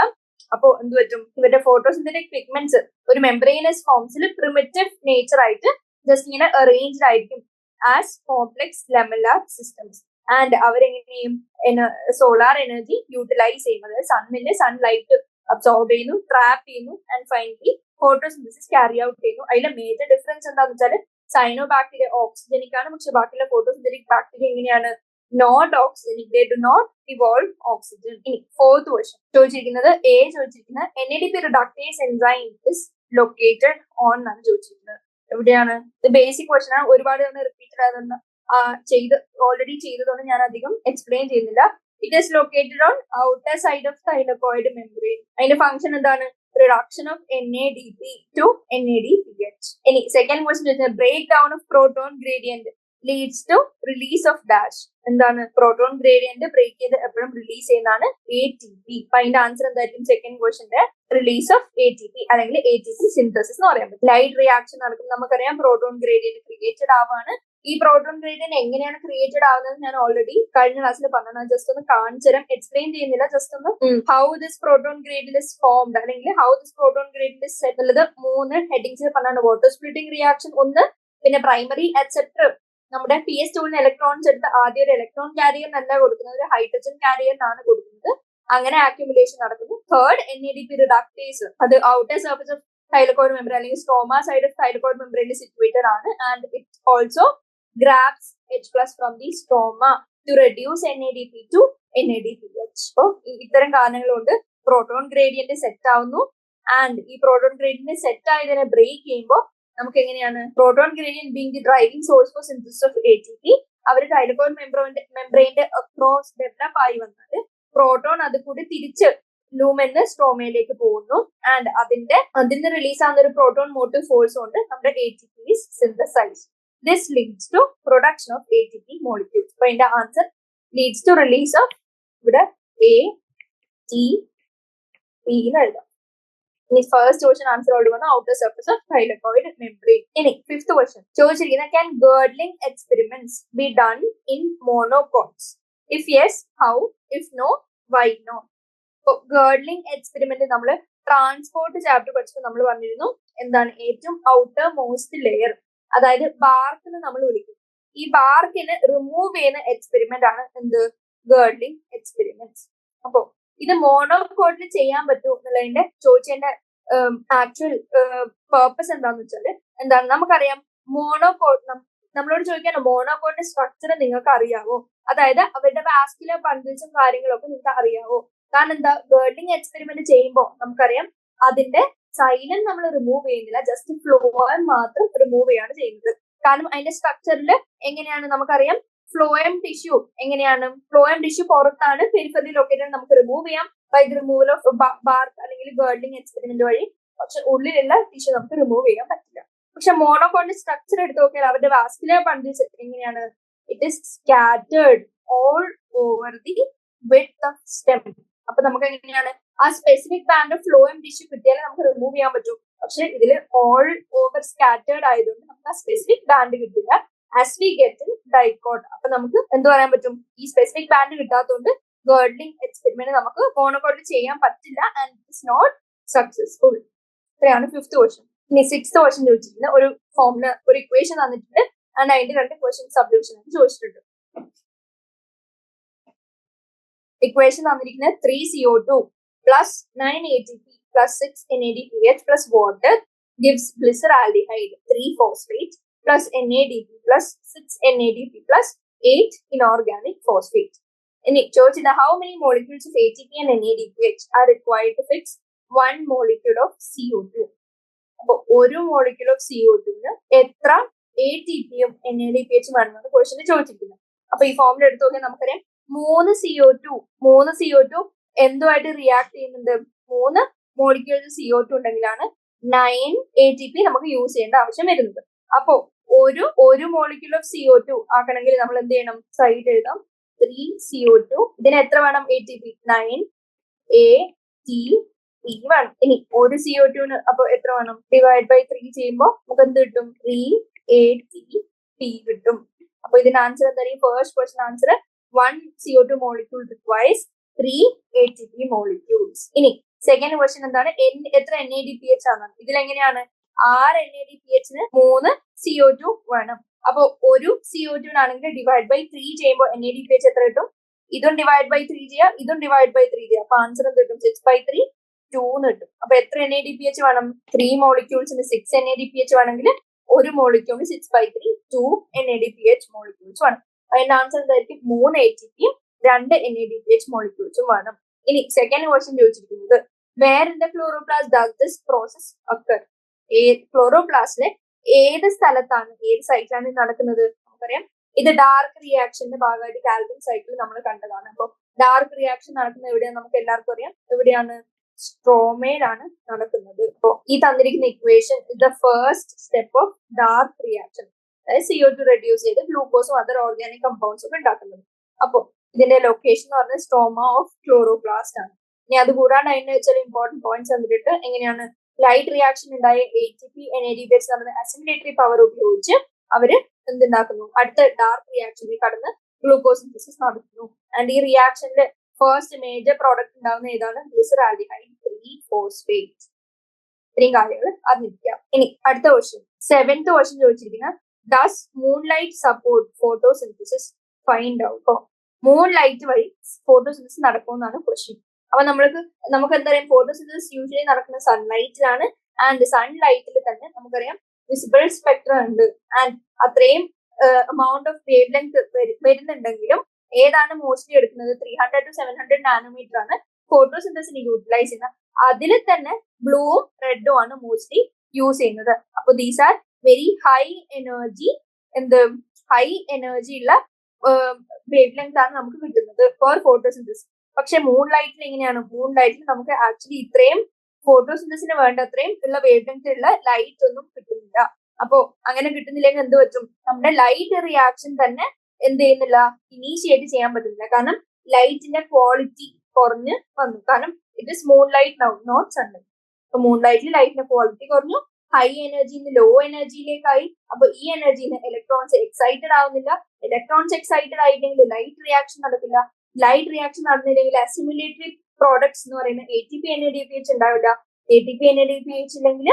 അപ്പോൾ എന്ത് പറ്റും? ഇവരുടെ ഫോട്ടോസിന്തറ്റിക് പിഗ്മെന്റ്സ് ഒരു മെംബ്രെയിനസ് ഫോംസിൽ പ്രിമിറ്റീവ് നേച്ചർ ആയിട്ട് ജസ്റ്റ് ഇങ്ങനെ അറേഞ്ച്ഡ് ആയിരിക്കും as complex lamellar systems. And അവരെങ്ങനെയും സോളാർ എനർജി യൂട്ടിലൈസ് ചെയ്യും. അതായത് സണ്ണിന്റെ സൺലൈറ്റ് അബ്സോർബ് ചെയ്യുന്നു, ട്രാപ്പ് ചെയ്യുന്നു, and finally photosynthesis carry out ചെയ്യുന്നു. അതിലെ മേജർ ഡിഫറൻസ് എന്താന്ന് വെച്ചാൽ സൈനോബാക്ടീരിയ ഓക്സിജനിക് ആണ്, പക്ഷെ ബാക്കിയുള്ള ഫോട്ടോസിന്തറ്റിക് ബാക്ടീരിയ എങ്ങനെയാണ്? Not oxygenic. They do not evolve oxygen. ഇനി ഫോർത്ത് ക്വസ്റ്റ്യൻ ചോദിച്ചിരിക്കുന്നത് ചോദിച്ചിരിക്കുന്നത് NADP reductase enzyme is located on എന്നാണ് ചോദിച്ചിരിക്കുന്നത്. എവിടെയാണ്? ഇത് ബേസിക് ക്വസ്റ്റ്യൻ ആണ്, ഒരുപാട് തവണ റിപ്പീറ്റഡ് ആയതുകൊണ്ട് ഓൾറെഡി ചെയ്തതുകൊണ്ട് ഞാൻ അധികം എക്സ്പ്ലെയിൻ ചെയ്യുന്നില്ല. It is located on outer side of thylakoid membrane. അതിന്റെ ഫംഗ്ഷൻ എന്താണ്? Reduction of NADP to NADPH. ഇനി second question break down of proton gradient leads to release of dash. എന്താണ്? പ്രോട്ടോൺ ഗ്രേഡിയന്റ് ബ്രേക്ക് ചെയ്ത് എപ്പോഴും റിലീസ് ചെയ്യുന്നതാണ് ATP. അപ്പൊ അതിന്റെ ആൻസർ എന്തായിരിക്കും? സെക്കൻഡ് ക്വസ്റ്റ്യന്റെ റിലീസ് ഓഫ് ATP അല്ലെങ്കിൽ ATP സിന്തസിസ് എന്ന് പറയാൻ പറ്റും. ലൈറ്റ് റിയാക്ഷൻ നടക്കും. നമുക്കറിയാം പ്രോട്ടോൺ ഗ്രേഡിയന്റ് ക്രിയേറ്റഡ് ആവാണ്. ഈ പ്രോട്ടോൺ ഗ്രേഡിയന്റ് എങ്ങനെയാണ് ക്രിയേറ്റഡ് ആവുന്നത് ഞാൻ ഓൾറെഡി കഴിഞ്ഞ ക്ലാസ്സിൽ പറഞ്ഞു. ജസ്റ്റ് ഒന്ന് കാണിച്ചു തരാം, എക്സ്പ്ലെയിൻ ചെയ്യുന്നില്ല. ജസ്റ്റ് ഒന്ന് how this proton gradient is formed അല്ലെങ്കിൽ how this proton gradient is set ഉള്ളത് 3 ഹെഡിങ്സിൽ പറഞ്ഞാണ്. വാട്ടർ സ്പ്ലിറ്റിംഗ് റിയാക്ഷൻ 1, പിന്നെ പ്രൈമറി അക്സെപ്റ്റർ. നമ്മുടെ PS2 ഇലക്ട്രോൺസ് എടുത്ത് ആദ്യം ഒരു ഇലക്ട്രോൺ കാരിയറിനല്ല കൊടുക്കുന്നത്, ഒരു ഹൈഡ്രജൻ കാരിയറിനാണ് കൊടുക്കുന്നത്. അങ്ങനെ ആക്യുമുലേഷൻ നടക്കുന്നു. തേർഡ് NADP റിഡക്ടേസ്, അത് outer surface of thylakoid membrane അല്ലെങ്കിൽ സ്ട്രോമ സൈഡ് ഓഫ് തൈലക്കോയിഡ് മെംബ്രെയിനിൽ സിറ്റുവേറ്റഡ് ആണ്. And it also grabs H+ from the stroma to reduce NADP to NADPH. അപ്പോൾ ഇത്തരം കാരണങ്ങൾ കൊണ്ട് പ്രോട്ടോൺ ഗ്രേഡിയന്റ് സെറ്റ് ആവുന്നു. ആൻഡ് ഈ പ്രോട്ടോൺ ഗ്രേഡിയന്റ് സെറ്റ് ആയതിനെ ബ്രേക്ക് ചെയ്യുമ്പോൾ നമുക്ക് എങ്ങനെയാണ്? Proton gradient being the driving source for synthesis of ATP. അവർ തൈലക്കോയിഡ് മെംബ്രെയിന്റെ അക്രോസ് ഡെവലപ്പ് ആയി വന്നത് പ്രോട്ടോൺ അത് കൂടി തിരിച്ച് ലൂമെന്ന് സ്ട്രോമയിലേക്ക് പോകുന്നു. ആൻഡ് അതിന് റിലീസ് ആവുന്ന ഒരു പ്രോട്ടോൺ മോട്ടീവ് ഫോഴ്സ് കൊണ്ട് നമ്മുടെ ATP is synthesized. This leads to production of ATP molecules. So, in the answer leads to release of ATP. This first question answer on outer surface of thylakoid membrane. In fifth question, can girdling experiments be done in monocots? If yes, how? If no, why not? So, girdling experiment നമ്മൾ ട്രാൻസ്പോർട്ട് ചാപ്റ്റർ പഠിച്ചപ്പോൾ നമ്മൾ പറഞ്ഞിരുന്നു എന്താണ് ഏറ്റവും ഔട്ടർ മോസ്റ്റ് ലെയർ, അതായത് ബാർക്കിന് നമ്മൾ വിളിക്കും. ഈ ബാർക്കിന് റിമൂവ് ചെയ്യുന്ന എക്സ്പെരിമെന്റ് ആണ് എന്ത്? ഗേർഡ്ലിംഗ് എക്സ്പെരിമെന്റ്സ്. അപ്പോ ഇത് മോണോകോട്ടിൽ ചെയ്യാൻ പറ്റൂ എന്നുള്ളതിന്റെ ചോദിച്ചതിന്റെ ആക്ച്വൽ പേർപ്പസ് എന്താന്ന് വെച്ചാല് എന്താണ്? നമുക്കറിയാം മോണോകോട്ട്, നമ്മളോട് ചോദിക്കാനോ മോണോകോട്ടിന്റെ സ്ട്രക്ചർ നിങ്ങൾക്ക് അറിയാവോ? അതായത് അവരുടെ വാസ്കുലർ ബണ്ടിൽസും കാര്യങ്ങളൊക്കെ നിങ്ങൾക്ക് അറിയാവോ? കാരണം എന്താ? ഗേർഡ്ലിംഗ് എക്സ്പെരിമെന്റ് ചെയ്യുമ്പോൾ നമുക്കറിയാം അതിന്റെ സൈലം നമ്മൾ റിമൂവ് ചെയ്യുന്നില്ല, ജസ്റ്റ് ഫ്ലോയം മാത്രം റിമൂവ് ചെയ്യാണ് ചെയ്യുന്നത്. കാരണം അതിന്റെ സ്ട്രക്ചറിൽ എങ്ങനെയാണ് നമുക്കറിയാം, ഫ്ലോയം ടിഷ്യൂ എങ്ങനെയാണ്? ഫ്ലോയം ടിഷ്യൂ പുറത്താണ്, പെരിഫറി ലൊക്കേറ്റഡ്, നമുക്ക് റിമൂവ് ചെയ്യാം by the removal of bark അല്ലെങ്കിൽ ഗേർഡ്ലിംഗ് എക്സ്പെരിമെന്റ് വഴി. പക്ഷെ ഉള്ളിലുള്ള ടിഷ്യൂ നമുക്ക് റിമൂവ് ചെയ്യാൻ പറ്റില്ല. പക്ഷെ മോണോകോണിന്റെ സ്ട്രക്ചർ എടുത്ത് നോക്കിയാൽ അവരുടെ വാസ്കുലർ ബണ്ടിൽസ് എങ്ങനെയാണ്? It is scattered all over the width of stem. അപ്പൊ നമുക്ക് എങ്ങനെയാണ് ആ specific band of phloem tissue കിട്ടിയാലേ നമുക്ക് റിമൂവ് ചെയ്യാൻ പറ്റൂ. പക്ഷെ ഇതിൽ ഓൾ ഓവർ സ്കാറ്റേർഡ് ആയതുകൊണ്ട് നമുക്ക് ആ സ്പെസിഫിക് ബാൻഡ് കിട്ടില്ല. As we get in dicot, അപ്പൊ നമുക്ക് എന്ത് പറയാൻ പറ്റും? ഈ സ്പെസിഫിക് ബാൻഡ് കിട്ടാത്തതുകൊണ്ട് ഗേർഡ്ലിംഗ് എക്സ്പെരിമെന്റ് നമുക്ക് മോണോകോട്ടിൽ ചെയ്യാൻ പറ്റില്ല. And it's not successful. ഇത്രയാണ് ഫിഫ്ത്ത് ക്വസ്റ്റ്യൻ. ഇനി 6th ക്വസ്റ്റ്യൻ ചോദിച്ചിട്ടുണ്ട്, ഒരു ഫോമിന് ഒരു ഇക്വേഷൻ തന്നിട്ടുണ്ട് ആൻഡ് അതിന്റെ 2 ക്വസ്റ്റ്യൻ സബ്ഡിവിഷൻ ചോദിച്ചിട്ടുണ്ട്. ഇക്വേഷൻ തന്നിരിക്കുന്നത് 3CO2 plus 9 ATP plus 6 NADPH plus water gives glyceraldehyde 3-phosphate plus NADP plus 6 NADP plus 8 inorganic phosphate. ഇനി ചോദിച്ചത് how many molecules of ATP and NADPH are required to fix 1 molecule of CO2. അപ്പൊ ഒരു മോളിക്യൂൾ ഓഫ് CO2 എത്ര ATP യും NADPH വേണമെന്നാണ് ക്വസ്റ്റ്യൻ ചോദിച്ചിരിക്കുന്നത്. അപ്പൊ ഈ ഫോമിൽ എടുത്തു നോക്കിയാൽ നമുക്കറിയാം 3 CO2 എന്തുമായിട്ട് റിയാക്ട് ചെയ്യുന്നുണ്ട്, 3 മോളിക്യൂൾസ് CO2 ഉണ്ടെങ്കിലാണ് 9 ATP നമുക്ക് യൂസ് ചെയ്യേണ്ട ആവശ്യം വരുന്നത്. അപ്പോ ഒരു മോളിക്യൂൾ ഓഫ് CO2 ആക്കണമെങ്കിൽ നമ്മൾ എന്ത് ചെയ്യണം, സൈഡ് എഴുതാം 3CO2. ഇതിന് എത്ര വേണം, ATP 9 ATP വേണം. ഇനി ഒരു CO2 അപ്പൊ എത്ര വേണം, ഡിവൈഡ് ബൈ 3 ചെയ്യുമ്പോൾ നമുക്ക് എന്ത് കിട്ടും, 3 ATP കിട്ടും. അപ്പൊ ഇതിന്റെ ആൻസർ എന്തായാലും first question answer 1 CO2 molecule requires 3 ATP molecules. ഇനി സെക്കൻഡ് ക്വസ്റ്റ്യൻ എന്താണ്, എത്ര NADPH ആണ്, ഇതിലെങ്ങനെയാണ് 6 NADPH 3 CO2 വേണം. അപ്പൊ ഒരു CO2 ആണെങ്കിൽ ഡിവൈഡ് ബൈ 3 ചെയ്യുമ്പോൾ NADPH എത്ര കിട്ടും, ഇതും ഡിവൈഡ് ബൈ 3 ചെയ്യാം, ഇതും ഡിവൈഡ് ബൈ 3 ചെയ്യാം. അപ്പൊ ആൻസർ എന്ത് കിട്ടും, 6/3 2 കിട്ടും. അപ്പൊ എത്ര NADPH വേണം, 3 മോളിക്യൂൾസിന് 6 NADPH വേണമെങ്കിൽ ഒരു മോളിക്യൂളിന് 6/3 2 NADPH മോളിക്യൂൾസ് വേണം. അതിന്റെ ആൻസർ എന്തായിരിക്കും, 3 ATP യും 2 NADPH മോളിക്യൂൾസും വേണം. ഇനി സെക്കൻഡ് ക്വസ്റ്റ്യൻ ചോദിച്ചിരിക്കുന്നത് where in the chloroplast does this process occur. ക്ലോറോപ്ലാസ്റ്റിലെ ഏത് സ്ഥലത്താണ്, ഏത് സൈറ്റിലാണ് നടക്കുന്നത് നമുക്കറിയാം. ഇത് ഡാർക്ക് റിയാക്ഷന്റെ ഭാഗമായിട്ട് കാൽവിൻ സൈക്കിൾ നമ്മൾ കണ്ടതാണ്. അപ്പൊ ഡാർക്ക് റിയാക്ഷൻ നടക്കുന്നത് എവിടെയാണ് നമുക്ക് എല്ലാവർക്കും അറിയാം, എവിടെയാണ്, സ്ട്രോമയിലാണ് നടക്കുന്നത്. അപ്പൊ ഈ തന്നിരിക്കുന്ന equation is the first step of dark reaction, അതായത് CO2 റെഡ്യൂസ് ചെയ്ത് ഗ്ലൂക്കോസും അതർ ഓർഗാനിക് കമ്പൗണ്ട്സും ഒക്കെ ഉണ്ടാക്കുന്നത്. അപ്പൊ ഇതിന്റെ ലൊക്കേഷൻ എന്ന് പറഞ്ഞാൽ സ്ട്രോമ ഓഫ് ക്ലോറോപ്ലാസ്റ്റ് ആണ്. ഇനി അത് കൂടാണ്ട് അതിന് ചില ഇമ്പോർട്ടന്റ് പോയിന്റ്സ് തന്നിട്ട് എങ്ങനെയാണ് ലൈറ്റ് റിയാക്ഷൻ ഉണ്ടായ ATP NADPH നമ്മുടെ അസിമിലേറ്ററി പവർ ഉപയോഗിച്ച് അവര് എന്തുണ്ടാക്കുന്നു, അടുത്ത ഡാർക്ക് റിയാക്ഷനിൽ കടന്ന് ഗ്ലൂക്കോസ് സിന്തസിസ് നടത്തുന്നു. ആൻഡ് ഈ റിയാക്ഷനിൽ ഫസ്റ്റ് മേജർ പ്രോഡക്റ്റ് ഉണ്ടാവുന്ന ഏതാണ്, ഗ്ലിസറാൽഡിഹൈഡ് 3-phosphate. ഇത്രയും കാര്യങ്ങൾ അറിഞ്ഞിരിക്കാം. ഇനി അടുത്ത ക്വസ്റ്റ്യൻ 7th ക്വസ്റ്റ്യൻ ചോദിച്ചിരിക്കുന്ന does moonlight support photosynthesis find out. Moonlight വഴി ഫോട്ടോസിന്തസിസ് നടക്കുമെന്നാണ് ക്വസ്റ്റ്യൻ. അപ്പൊ നമുക്ക് എന്തറിയാം, ഫോട്ടോസിന്തസിസ് യൂഷ്വലി നടക്കുന്ന സൺലൈറ്റിലാണ്. ആൻഡ് സൺലൈറ്റിൽ തന്നെ നമുക്കറിയാം വിസിബിൾ സ്പെക്ട്രം ഉണ്ട്. ആൻഡ് അത്രയും amount of wavelength വരുന്നുണ്ടെങ്കിലും ഏതാണ് മോസ്റ്റ്ലി എടുക്കുന്നത് 300 to 700 നാനോമീറ്റർ ആണ് ഫോട്ടോസിന്തസിന് യൂട്ടിലൈസ് ചെയ്യുന്നത്. അതിൽ തന്നെ ബ്ലൂവും റെഡും ആണ് മോസ്റ്റ്ലി യൂസ് ചെയ്യുന്നത്. അപ്പൊ these are very high energy ഉള്ള വേവ് ലെങ്ത് ആണ് നമുക്ക് കിട്ടുന്നത് ഫോർ ഫോട്ടോസിന്തസിസ്. പക്ഷെ മൂൺ ലൈറ്റിൽ എങ്ങനെയാണ്, മൂൺ ലൈറ്റിൽ നമുക്ക് ആക്ച്വലി ഇത്രയും ഫോട്ടോസിന്തസിന് വേണ്ട അത്രയും ഉള്ള വേവ് ലെങ്ത് ഉള്ള ലൈറ്റ് ഒന്നും കിട്ടുന്നില്ല. അപ്പോ അങ്ങനെ കിട്ടുന്നില്ലെങ്കിൽ എന്ത് പറ്റും, നമ്മുടെ ലൈറ്റ് റിയാക്ഷൻ തന്നെ എന്ത് ചെയ്യുന്നില്ല, ഇനീഷ്യേറ്റ് ചെയ്യാൻ പറ്റുന്നില്ല. കാരണം ലൈറ്റിന്റെ ക്വാളിറ്റി കുറഞ്ഞ് വന്നു. കാരണം it is moon light now, not sunlight. അപ്പൊ മൂൺ ലൈറ്റിൽ ലൈറ്റിന്റെ ക്വാളിറ്റി കുറഞ്ഞു, ഹൈ എനർജിന്ന് ലോ എനർജിയിലേക്കായി. അപ്പൊ ഈ എനർജിന്ന് ഇലക്ട്രോൺസ് എക്സൈറ്റഡ് ആവുന്നില്ല. ഇലക്ട്രോൺസ് എക്സൈറ്റഡ് ആയില്ലെങ്കിൽ ലൈറ്റ് റിയാക്ഷൻ നടക്കില്ല. ലൈറ്റ് റിയാക്ഷൻ നടന്നില്ലെങ്കിൽ അസിമുലേറ്ററി പ്രോഡക്ട്സ് എന്ന് പറയുന്ന ATP NADPH ഉണ്ടാവില്ല. ATP NADPH ഇല്ലെങ്കിൽ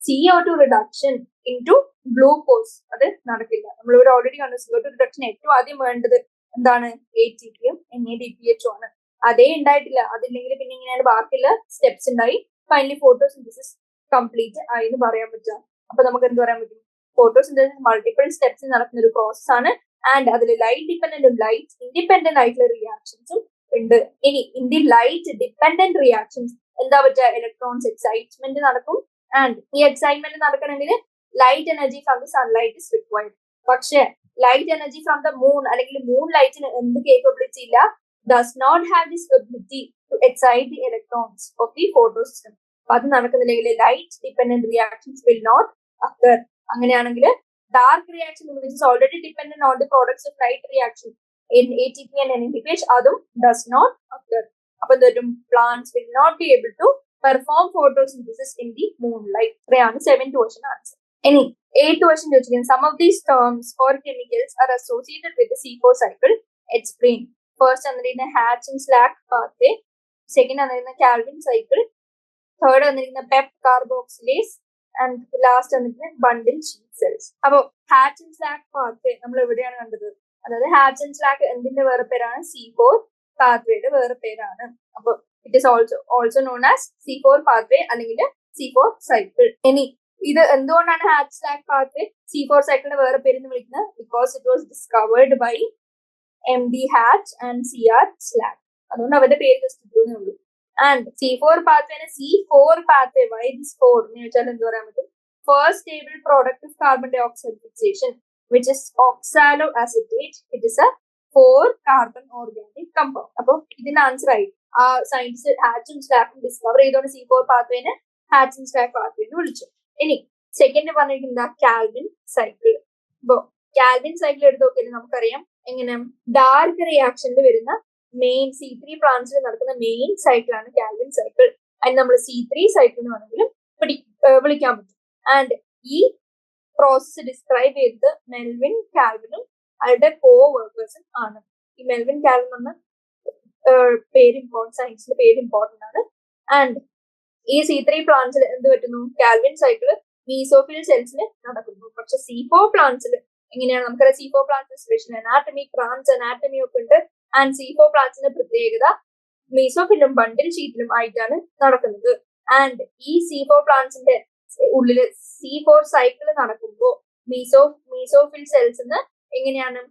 CO2 റിഡക്ഷൻ ഇൻടു ഗ്ലൂക്കോസ് അത് നടക്കില്ല. നമ്മളിവിടെ ഓൾറെഡി കണ്ടു CO2 റിഡക്ഷൻ ഏറ്റവും ആദ്യം വേണ്ടത് എന്താണ്, ATP യും NADPH ആണ്. അതേ ഉണ്ടായിട്ടില്ല. അതില്ലെങ്കിൽ പിന്നെ ഇങ്ങനെയാണ് ബാക്കിയുള്ള സ്റ്റെപ്സ് ഉണ്ടായി ഫൈനലി ഫോട്ടോസിന്തസിസ് കംപ്ലീറ്റ് ആയി എന്ന് പറയാൻ പറ്റുക. അപ്പൊ നമുക്ക് എന്ത് പറയാൻ പറ്റും, ഫോട്ടോസിന്തസിസ് മൾട്ടിപ്പിൾ സ്റ്റെപ്സ് നടക്കുന്ന ഒരു പ്രോസസ് ആണ്. ആൻഡ് അതിൽ ലൈറ്റ് ഡിപെൻഡന്റും ലൈറ്റ് ഇൻഡിപെൻഡന്റ് ആയിട്ടുള്ള റിയാക്ഷൻസും ഉണ്ട്. ഇനി in the light dependent reactions എന്താ പറ്റുക, ഇലക്ട്രോൺസ് എക്സൈറ്റ്മെന്റ് നടക്കും. ആൻഡ് ഈ എക്സൈറ്റ്മെന്റ് നടക്കണമെങ്കിൽ light energy from the sunlight is required. പക്ഷെ light energy from the moon അല്ലെങ്കിൽ മൂൺ ലൈറ്റിന് എന്ത് കേപ്പബിലിറ്റി ഇല്ല, does not have this ability to excite the electrons of the photosystem. അത് നടക്കുന്നില്ലെങ്കിൽ light dependent reactions will not occur. അങ്ങനെയാണെങ്കിൽ dark reaction which is already dependent on the products of light reaction in ATP and NADPH അതും does not occur. അപ്പൊ എന്തായാലും plants will not be able to perform photosynthesis in the moonlight. ഇത്രയാണ് 7th question answer. ഇനി 8th question ചോദിച്ചിരിക്കുന്നത് some of these terms or chemicals are associated with the C4 cycle. Explain. First വന്നിരിക്കുന്ന Hatch and Slack pathway, second വന്നിരിക്കുന്ന കാൽവിൻ സൈക്കിൾ, തേർഡ് വന്നിരിക്കുന്ന പെപ് കാർബോക്സിലേസ് ആൻഡ് ലാസ്റ്റ് വന്നിട്ട് ബണ്ടിൽ ഷീറ്റ് സെൽസ്. അപ്പൊ ഹാച്ച് ആൻഡ് സ്ലാക്ക് പാത്വേ നമ്മൾ എവിടെയാണ് കണ്ടത്? അതായത് ഹാച്ച് ആൻഡ് സ്ലാക്ക് എന്തിന്റെ വേറെ പേരാണ്? C4 പാത്വേയുടെ വേറെ പേരാണ്. അപ്പൊ it is also known as C4 pathway അല്ലെങ്കിൽ C4 സൈക്കിൾ. ഇനി ഇത് എന്തുകൊണ്ടാണ് ഹാച്ച് സ്ലാക്ക് പാത്വേ C4 സൈക്കിളിന്റെ വേറെ പേരെന്ന് വിളിക്കുന്നത്? Because it was discovered by MD Hatch and CR Slack. അതുകൊണ്ട് അവരുടെ പേര് ജസ്റ്റ് ഇട്ടേ ഉള്ളൂ. ആൻഡ് C4 പാത്വേനെ C4 പാത്വേ, വൈ ദിസ് 4 എന്ന് ചോദിച്ചാൽ എന്ത് പറയാൻ പറ്റും? First stable product of carbon dioxide fixation which is oxaloacetate. It is a 4 carbon organic compound. അപ്പൊ ഇതിന്റെ ആൻസർ ആയി. ആ സയൻസ് ഹാച്ചും സ്ലാക്കും ഡിസ്കവർ ചെയ്തോണ്ട് C4 പാത്വേനെ ഹാച്ച് ആൻഡ് സ്ലാക്ക് പാത്വേ എന്ന് വിളിച്ചു. ഇനി സെക്കൻഡ് പറഞ്ഞിരിക്കുന്നത് കാൽവിൻ സൈക്കിൾ. അപ്പൊ കാൽവിൻ സൈക്കിൾ എടുത്ത് നോക്കിയാൽ നമുക്കറിയാം എങ്ങനെ ഡാർക്ക് റിയാക്ഷനിൽ വരുന്ന മെയിൻ C3 പ്ലാന്റ്സിൽ നടക്കുന്ന മെയിൻ സൈക്കിളാണ് കാൽവിൻ സൈക്കിൾ. അതിന് നമ്മൾ C3 സൈക്കിൾ എന്ന് വേണമെങ്കിലും വിളിക്കാൻ പറ്റും. ആൻഡ് ഈ പ്രോസസ് ഡിസ്ക്രൈബ് ചെയ്തത് മെൽവിൻ കാൽവിനും അവരുടെ കോ വർക്കേഴ്സും ആണ്. ഈ മെൽവിൻ കാൽവിൻ എന്ന പേര് സയൻസിന്റെ പേര് ഇമ്പോർട്ടന്റ് ആണ്. ആൻഡ് ഈ C3 പ്ലാന്റ്സിൽ എന്ത് പറ്റുന്നു? കാൽവിൻ സൈക്കിള് മീസോഫിൽ സെൽസിൽ നടക്കുന്നു. പക്ഷെ C4 പ്ലാന്റ്സിൽ എങ്ങനെയാണ്? നമുക്കറിയാം C4 plants special anatomy, Kranz anatomy ഒക്കെ ഉണ്ട്. ആൻഡ് C4 പ്ലാന്റ്സിന്റെ പ്രത്യേകത മീസോഫിലും ബണ്ടിൽ ഷീറ്റിലും ആയിട്ടാണ് നടക്കുന്നത്. ആൻഡ് ഈ C4 പ്ലാന്റ്സിന്റെ ഉള്ളില് C4 സൈക്കിൾ നടക്കുമ്പോൾ മീസോഫിൽ സെൽസ് എങ്ങനെയാണ്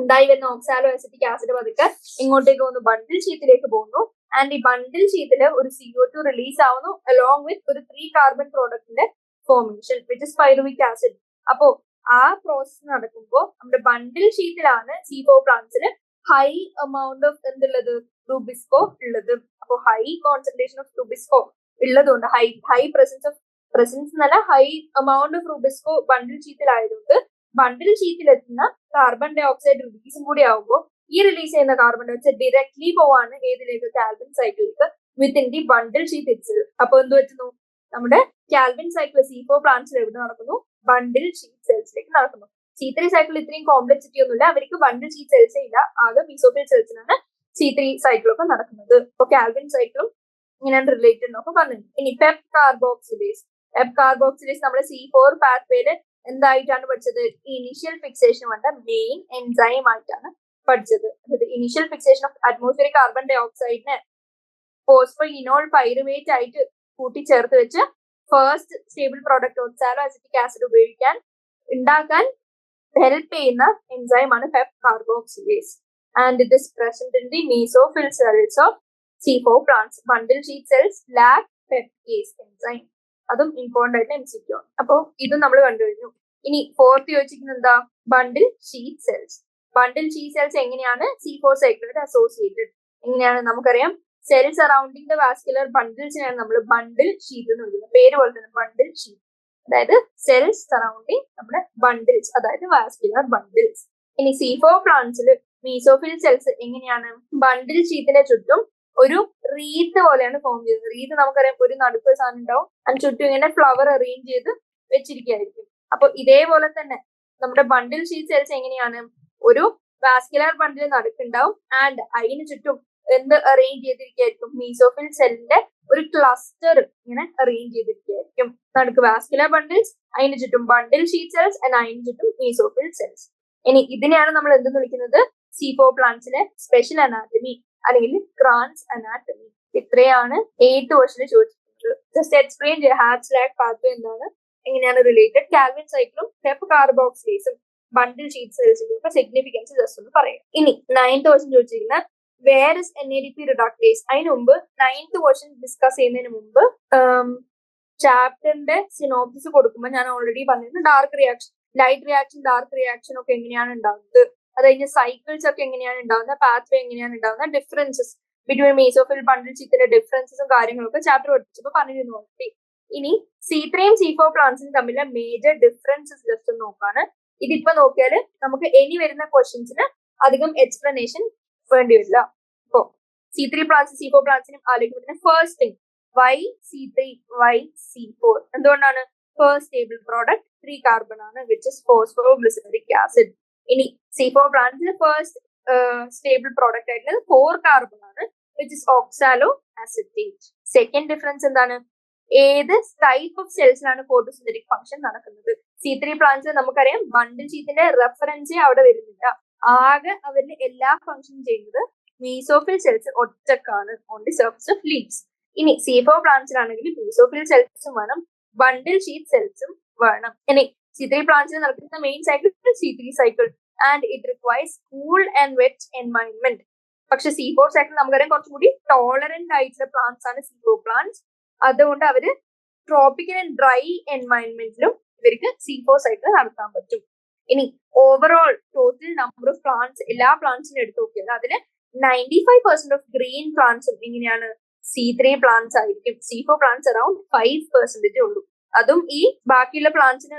ഉണ്ടായി വരുന്ന ഓക്സാലോ അസറ്റിക് ആസിഡ് പതുക്കെ ഇങ്ങോട്ടേക്ക് പോകുന്നു, ബണ്ടിൽ ഷീറ്റിലേക്ക് പോകുന്നു. ആൻഡ് ഈ ബണ്ടിൽ ഷീറ്റില് ഒരു CO2 റിലീസ് ആവുന്നു അലോങ് വിത്ത് ഒരു 3 കാർബൺ പ്രോഡക്റ്റിന്റെ formation which is pyruvic acid. അപ്പോ ആ പ്രോസസ് നടക്കുമ്പോൾ നമ്മുടെ ബണ്ടിൽ ഷീറ്റിലാണ് C4 പ്ലാന്റ്സിൽ ഹൈ എമൗണ്ട് ഓഫ് എന്തുള്ളത്? റുബിസ്കോ ഉള്ളത്. അപ്പൊ ഹൈ കോൺസെൻട്രേഷൻ ഓഫ് റുബിസ്കോ ഉള്ളതുകൊണ്ട് ഹൈ പ്രസൻസ് എന്നല്ല high amount of rubisco bundle ഷീറ്റിലായതുകൊണ്ട് ബണ്ടിൽ ഷീറ്റിലെത്തുന്ന കാർബൺ ഡൈ ഓക്സൈഡ് റിലീസും കൂടി ആവുമ്പോൾ ഈ റിലീസ് ചെയ്യുന്ന കാർബൺ ഡൈ ഓക്സൈഡ് ഡയറക്ട്ലി പോവാണ് ഏതിലേക്ക്? കാൽവിൻ സൈക്കിളിലേക്ക് within the bundle sheath itself. അപ്പൊ എന്ത് പറ്റുന്നു? നമ്മുടെ കാൽവിൻ സൈക്കിൾ C4 പ്ലാന്റ്സിൽ എവിടെ നടക്കുന്നു? ബണ്ടിൽ ഷീറ്റ് സെൽസിലേക്ക് നടക്കുന്നു. C3 സൈക്കിൾ ഇത്രയും കോംപ്ലക്സിറ്റി ഒന്നുമില്ല, അവർക്ക് ബണ്ടിൽ ഷീറ്റ് സെൽസേ ഇല്ല, ആകെ മീസോഫിൽ സെൽസിനാണ് C3 സൈക്കിളൊക്കെ നടക്കുന്നത്. അപ്പൊ കാൽവിൻ സൈക്കിളും ഇങ്ങനെയാണ് റിലേറ്റഡ് എന്നൊക്കെ പറഞ്ഞിട്ടുണ്ട്. ഇനി പെപ് കാർബോക്സിലേസ് നമ്മുടെ C4 പാത്വേയില് എന്തായിട്ടാണ് പഠിച്ചത്? ഇനീഷ്യൽ ഫിക്സേഷൻ വേണ്ട മെയിൻ എൻസൈം ആയിട്ടാണ് പഠിച്ചത്. അതായത് initial fixation of atmospheric carbon ഡൈ ഓക്സൈഡിനെ ഫോസ്ഫോഇനോൾ പൈറുവേറ്റ് ആയിട്ട് കൂട്ടിച്ചേർത്ത് വെച്ച് first stable product oxaloacetic acid ഉണ്ടാക്കാൻ ഹെൽപ്പ് ചെയ്യുന്ന എൻസൈമാണ് PEP carboxylase. And it is present in the mesophyll cells of C4 plants. Bundle sheath cells lack PEPcase enzyme. അതും ഇമ്പോർട്ടന്റ് ആയിട്ട് MCQ ആണ്. അപ്പൊ ഇതും നമ്മൾ കണ്ടുകഴിഞ്ഞു. ഇനി ഫോർത്ത് ചോദിച്ചിരിക്കുന്നത് എന്താ? ബണ്ടിൽ ഷീറ്റ് സെൽസ്. ബണ്ടിൽ ഷീറ്റ് സെൽസ് എങ്ങനെയാണ് C4 സൈക്കിളായിട്ട് അസോസിയേറ്റഡ്? എങ്ങനെയാണ്? നമുക്കറിയാം സെൽ സറൗണ്ടിങ് ദ വാസ്കുലർ ബണ്ടിൽസിനെയാണ് നമ്മൾ ബണ്ടിൽ ഷീറ്റ് എന്ന് വിളിക്കുന്നത്. പേര് പോലെ തന്നെ ബണ്ടിൽ ഷീറ്റ്, അതായത് സെൽസ് സറൗണ്ടിങ് നമ്മുടെ ബണ്ടിൽസ്, അതായത് വാസ്കുലർ ബണ്ടിൽസ്. ഇനി C4 പ്ലാന്റ്സിൽ മീസോഫിൽ സെൽസ് എങ്ങനെയാണ്? ബണ്ടിൽ ഷീറ്റിന്റെ ചുറ്റും ഒരു റീത്ത് പോലെയാണ് ഫോം ചെയ്യുന്നത്. റീത്ത് നമുക്കറിയാം ഒരു നടുക്ക് സാധനം ഉണ്ടാവും, അതിന് ചുറ്റും ഇങ്ങനെ ഫ്ലവർ അറേഞ്ച് ചെയ്ത് വെച്ചിരിക്കുകയായിരിക്കും. അപ്പൊ ഇതേപോലെ തന്നെ നമ്മുടെ ബണ്ടിൽ ഷീറ്റ് സെൽസ് എങ്ങനെയാണ്? ഒരു വാസ്കുലർ ബണ്ടിൽ നടുക്കുണ്ടാവും ആൻഡ് അതിന് ചുറ്റും എന്ത് അറേഞ്ച് ചെയ്തിരിക്കുകയായിരിക്കും? മീസോഫിൽ സെല്ലിന്റെ ഒരു ക്ലസ്റ്റർ ഇങ്ങനെ അറേഞ്ച് ചെയ്തിരിക്കുകയായിരിക്കും. നടുക്ക് വാസ്കുലർ ബണ്ടിൽസ്, അതിന് ചുറ്റും ബണ്ടിൽ ഷീറ്റ് സെൽസ് ആൻഡ് അതിന് ചുറ്റും മീസോഫിൽ സെൽസ്. ഇനി ഇതിനെയാണ് നമ്മൾ എന്തെന്ന് വിളിക്കുന്നത്? C4 പ്ലാന്റ്സിലെ സ്പെഷ്യൽ അനാറ്റമി അല്ലെങ്കിൽ ക്രാൻസ് അനാറ്റമി. ഇത്രയാണ് 8th ക്വസ്റ്റ്യൻ ചോദിച്ചിട്ടുള്ളത്. ജസ്റ്റ് എക്സ്പ്ലെയിൻ ചെയ്യുക ഹാച്ച് സ്ലാക്ക് പാത്വേ എന്താണ്, എങ്ങനെയാണ് റിലേറ്റഡ്, കാൽവിൻ സൈക്കിളും പെപ് കാർബോക്സിലേസും ബണ്ടിൽ ഷീറ്റ് സെൽസിന്റെ ഒക്കെ സിഗ്നിഫിക്കൻസ് ജസ്റ്റ് ഒന്ന് പറയാം. ഇനി 9th ക്വസ്റ്റ്യൻ ചോദിച്ചിരിക്കുന്ന വേർ ഇസ് NADP റിഡക്ടേസ്. അതിന് മുമ്പ് 9th ക്വസ്റ്റ്യൻ ഡിസ്കസ് ചെയ്യുന്നതിന് മുമ്പ് ചാപ്റ്ററിന്റെ സിനോപ്സിസ് കൊടുക്കുമ്പോൾ ഞാൻ ഓൾറെഡി പറഞ്ഞിരുന്നു dark reaction, light reaction, dark reaction ഒക്കെ എങ്ങനെയാണ് ഉണ്ടാകുന്നത്, അത് കഴിഞ്ഞ് സൈക്കിൾസ് ഒക്കെ എങ്ങനെയാണ് ഉണ്ടാകുന്നത്, പാത്വേ എങ്ങനെയാണ് ഉണ്ടാകുന്നത്, ഡിഫറൻസസ് ബിറ്റ്വീൻ മീസോഫിൽ ബണ്ടിൽ ഷീറ്റിലെ ഡിഫറൻസസും കാര്യങ്ങളൊക്കെ ചാപ്റ്റർ പഠിച്ചപ്പോൾ പറഞ്ഞിരുന്നു ഓൾറെഡി. ഇനി C3 ഉം C4 പ്ലാന്റ്സിനും തമ്മിലെ മേജർ ഡിഫറൻസസ് ജസ്റ്റ് നോക്കാണ്. ഇതിപ്പോ നോക്കിയാല് നമുക്ക് ഇനി വരുന്ന ക്വസ്റ്റ്യൻസിന് അധികം എക്സ്പ്ലനേഷൻ വേണ്ടി വരില്ല. ഇപ്പോ C3 പ്ലാന്റ്സ് C4 പ്ലാന്റ്സിനും ആലോചിക്കുമ്പോൾ first thing Y C3 Y C4 എന്തുകൊണ്ടാണ്? ഫസ്റ്റ് സ്റ്റേബിൾ പ്രോഡക്റ്റ് 3 കാർബൺ ആണ് വിച്ച് ഇസ് ഫോസ്ഫോഗ്ലിസറിക് ആസിഡ്. ഇനി C4 പ്ലാന്റ്സിൽ ഫസ്റ്റ് സ്റ്റേബിൾ പ്രോഡക്റ്റ് ആയിട്ടുള്ളത് 4 കാർബൺ ആണ് which is oxalo acetate. Second difference എന്താണ്? ഏത് ടൈപ്പ് ഓഫ് സെൽസിലാണ് ഫോട്ടോസിന്തറ്റിക് ഫംഗ്ഷൻ നടക്കുന്നത്? C3 പ്ലാന്റ്സിൽ നമുക്കറിയാം ബണ്ടിൽ ഷീറ്റിന്റെ റെഫറൻസ് അവിടെ വരുന്നില്ല. ആകെ അവരിൽ എല്ലാ ഫംഗ്ഷനും ചെയ്യുന്നത് മീസോഫിൽ സെൽസ് ഒറ്റക്കാണ് on the surface of leaves. ഇനി C4 പ്ലാന്റ്സിലാണെങ്കിൽ മീസോഫിൽ സെൽസും വേണം, ബണ്ടിൽ ഷീറ്റ് സെൽസും വേണം. ഇനി C3 പ്ലാന്റ്സിൽ നടക്കുന്ന main cycle C3 cycle and it requires cool and wet environment. പക്ഷെ C4 സൈക്കിൾ നമുക്കറിയാം കുറച്ചും കൂടി ടോളറന്റ് ആയിട്ടുള്ള പ്ലാന്റ്സ് ആണ് C4 പ്ലാന്റ്സ്. അതുകൊണ്ട് അവര് ട്രോപ്പിക്കൽ ആൻഡ് ഡ്രൈ എൻവയൺമെന്റിലും ഇവർക്ക് C4 സൈക്കിൾ നടത്താൻ പറ്റും. ഇനി overall total number of plants എല്ലാ പ്ലാന്റ്സിനും എടുത്തു നോക്കിയാൽ അതില് 95% ഓഫ് ഗ്രീൻ പ്ലാന്റ്സും എങ്ങനെയാണ് C3 പ്ലാന്റ്സ് ആയിരിക്കും. C4 പ്ലാന്റ്സ് അറൌണ്ട് 5% ഉള്ളൂ. അതും ഈ ബാക്കിയുള്ള പ്ലാന്റ്സിന്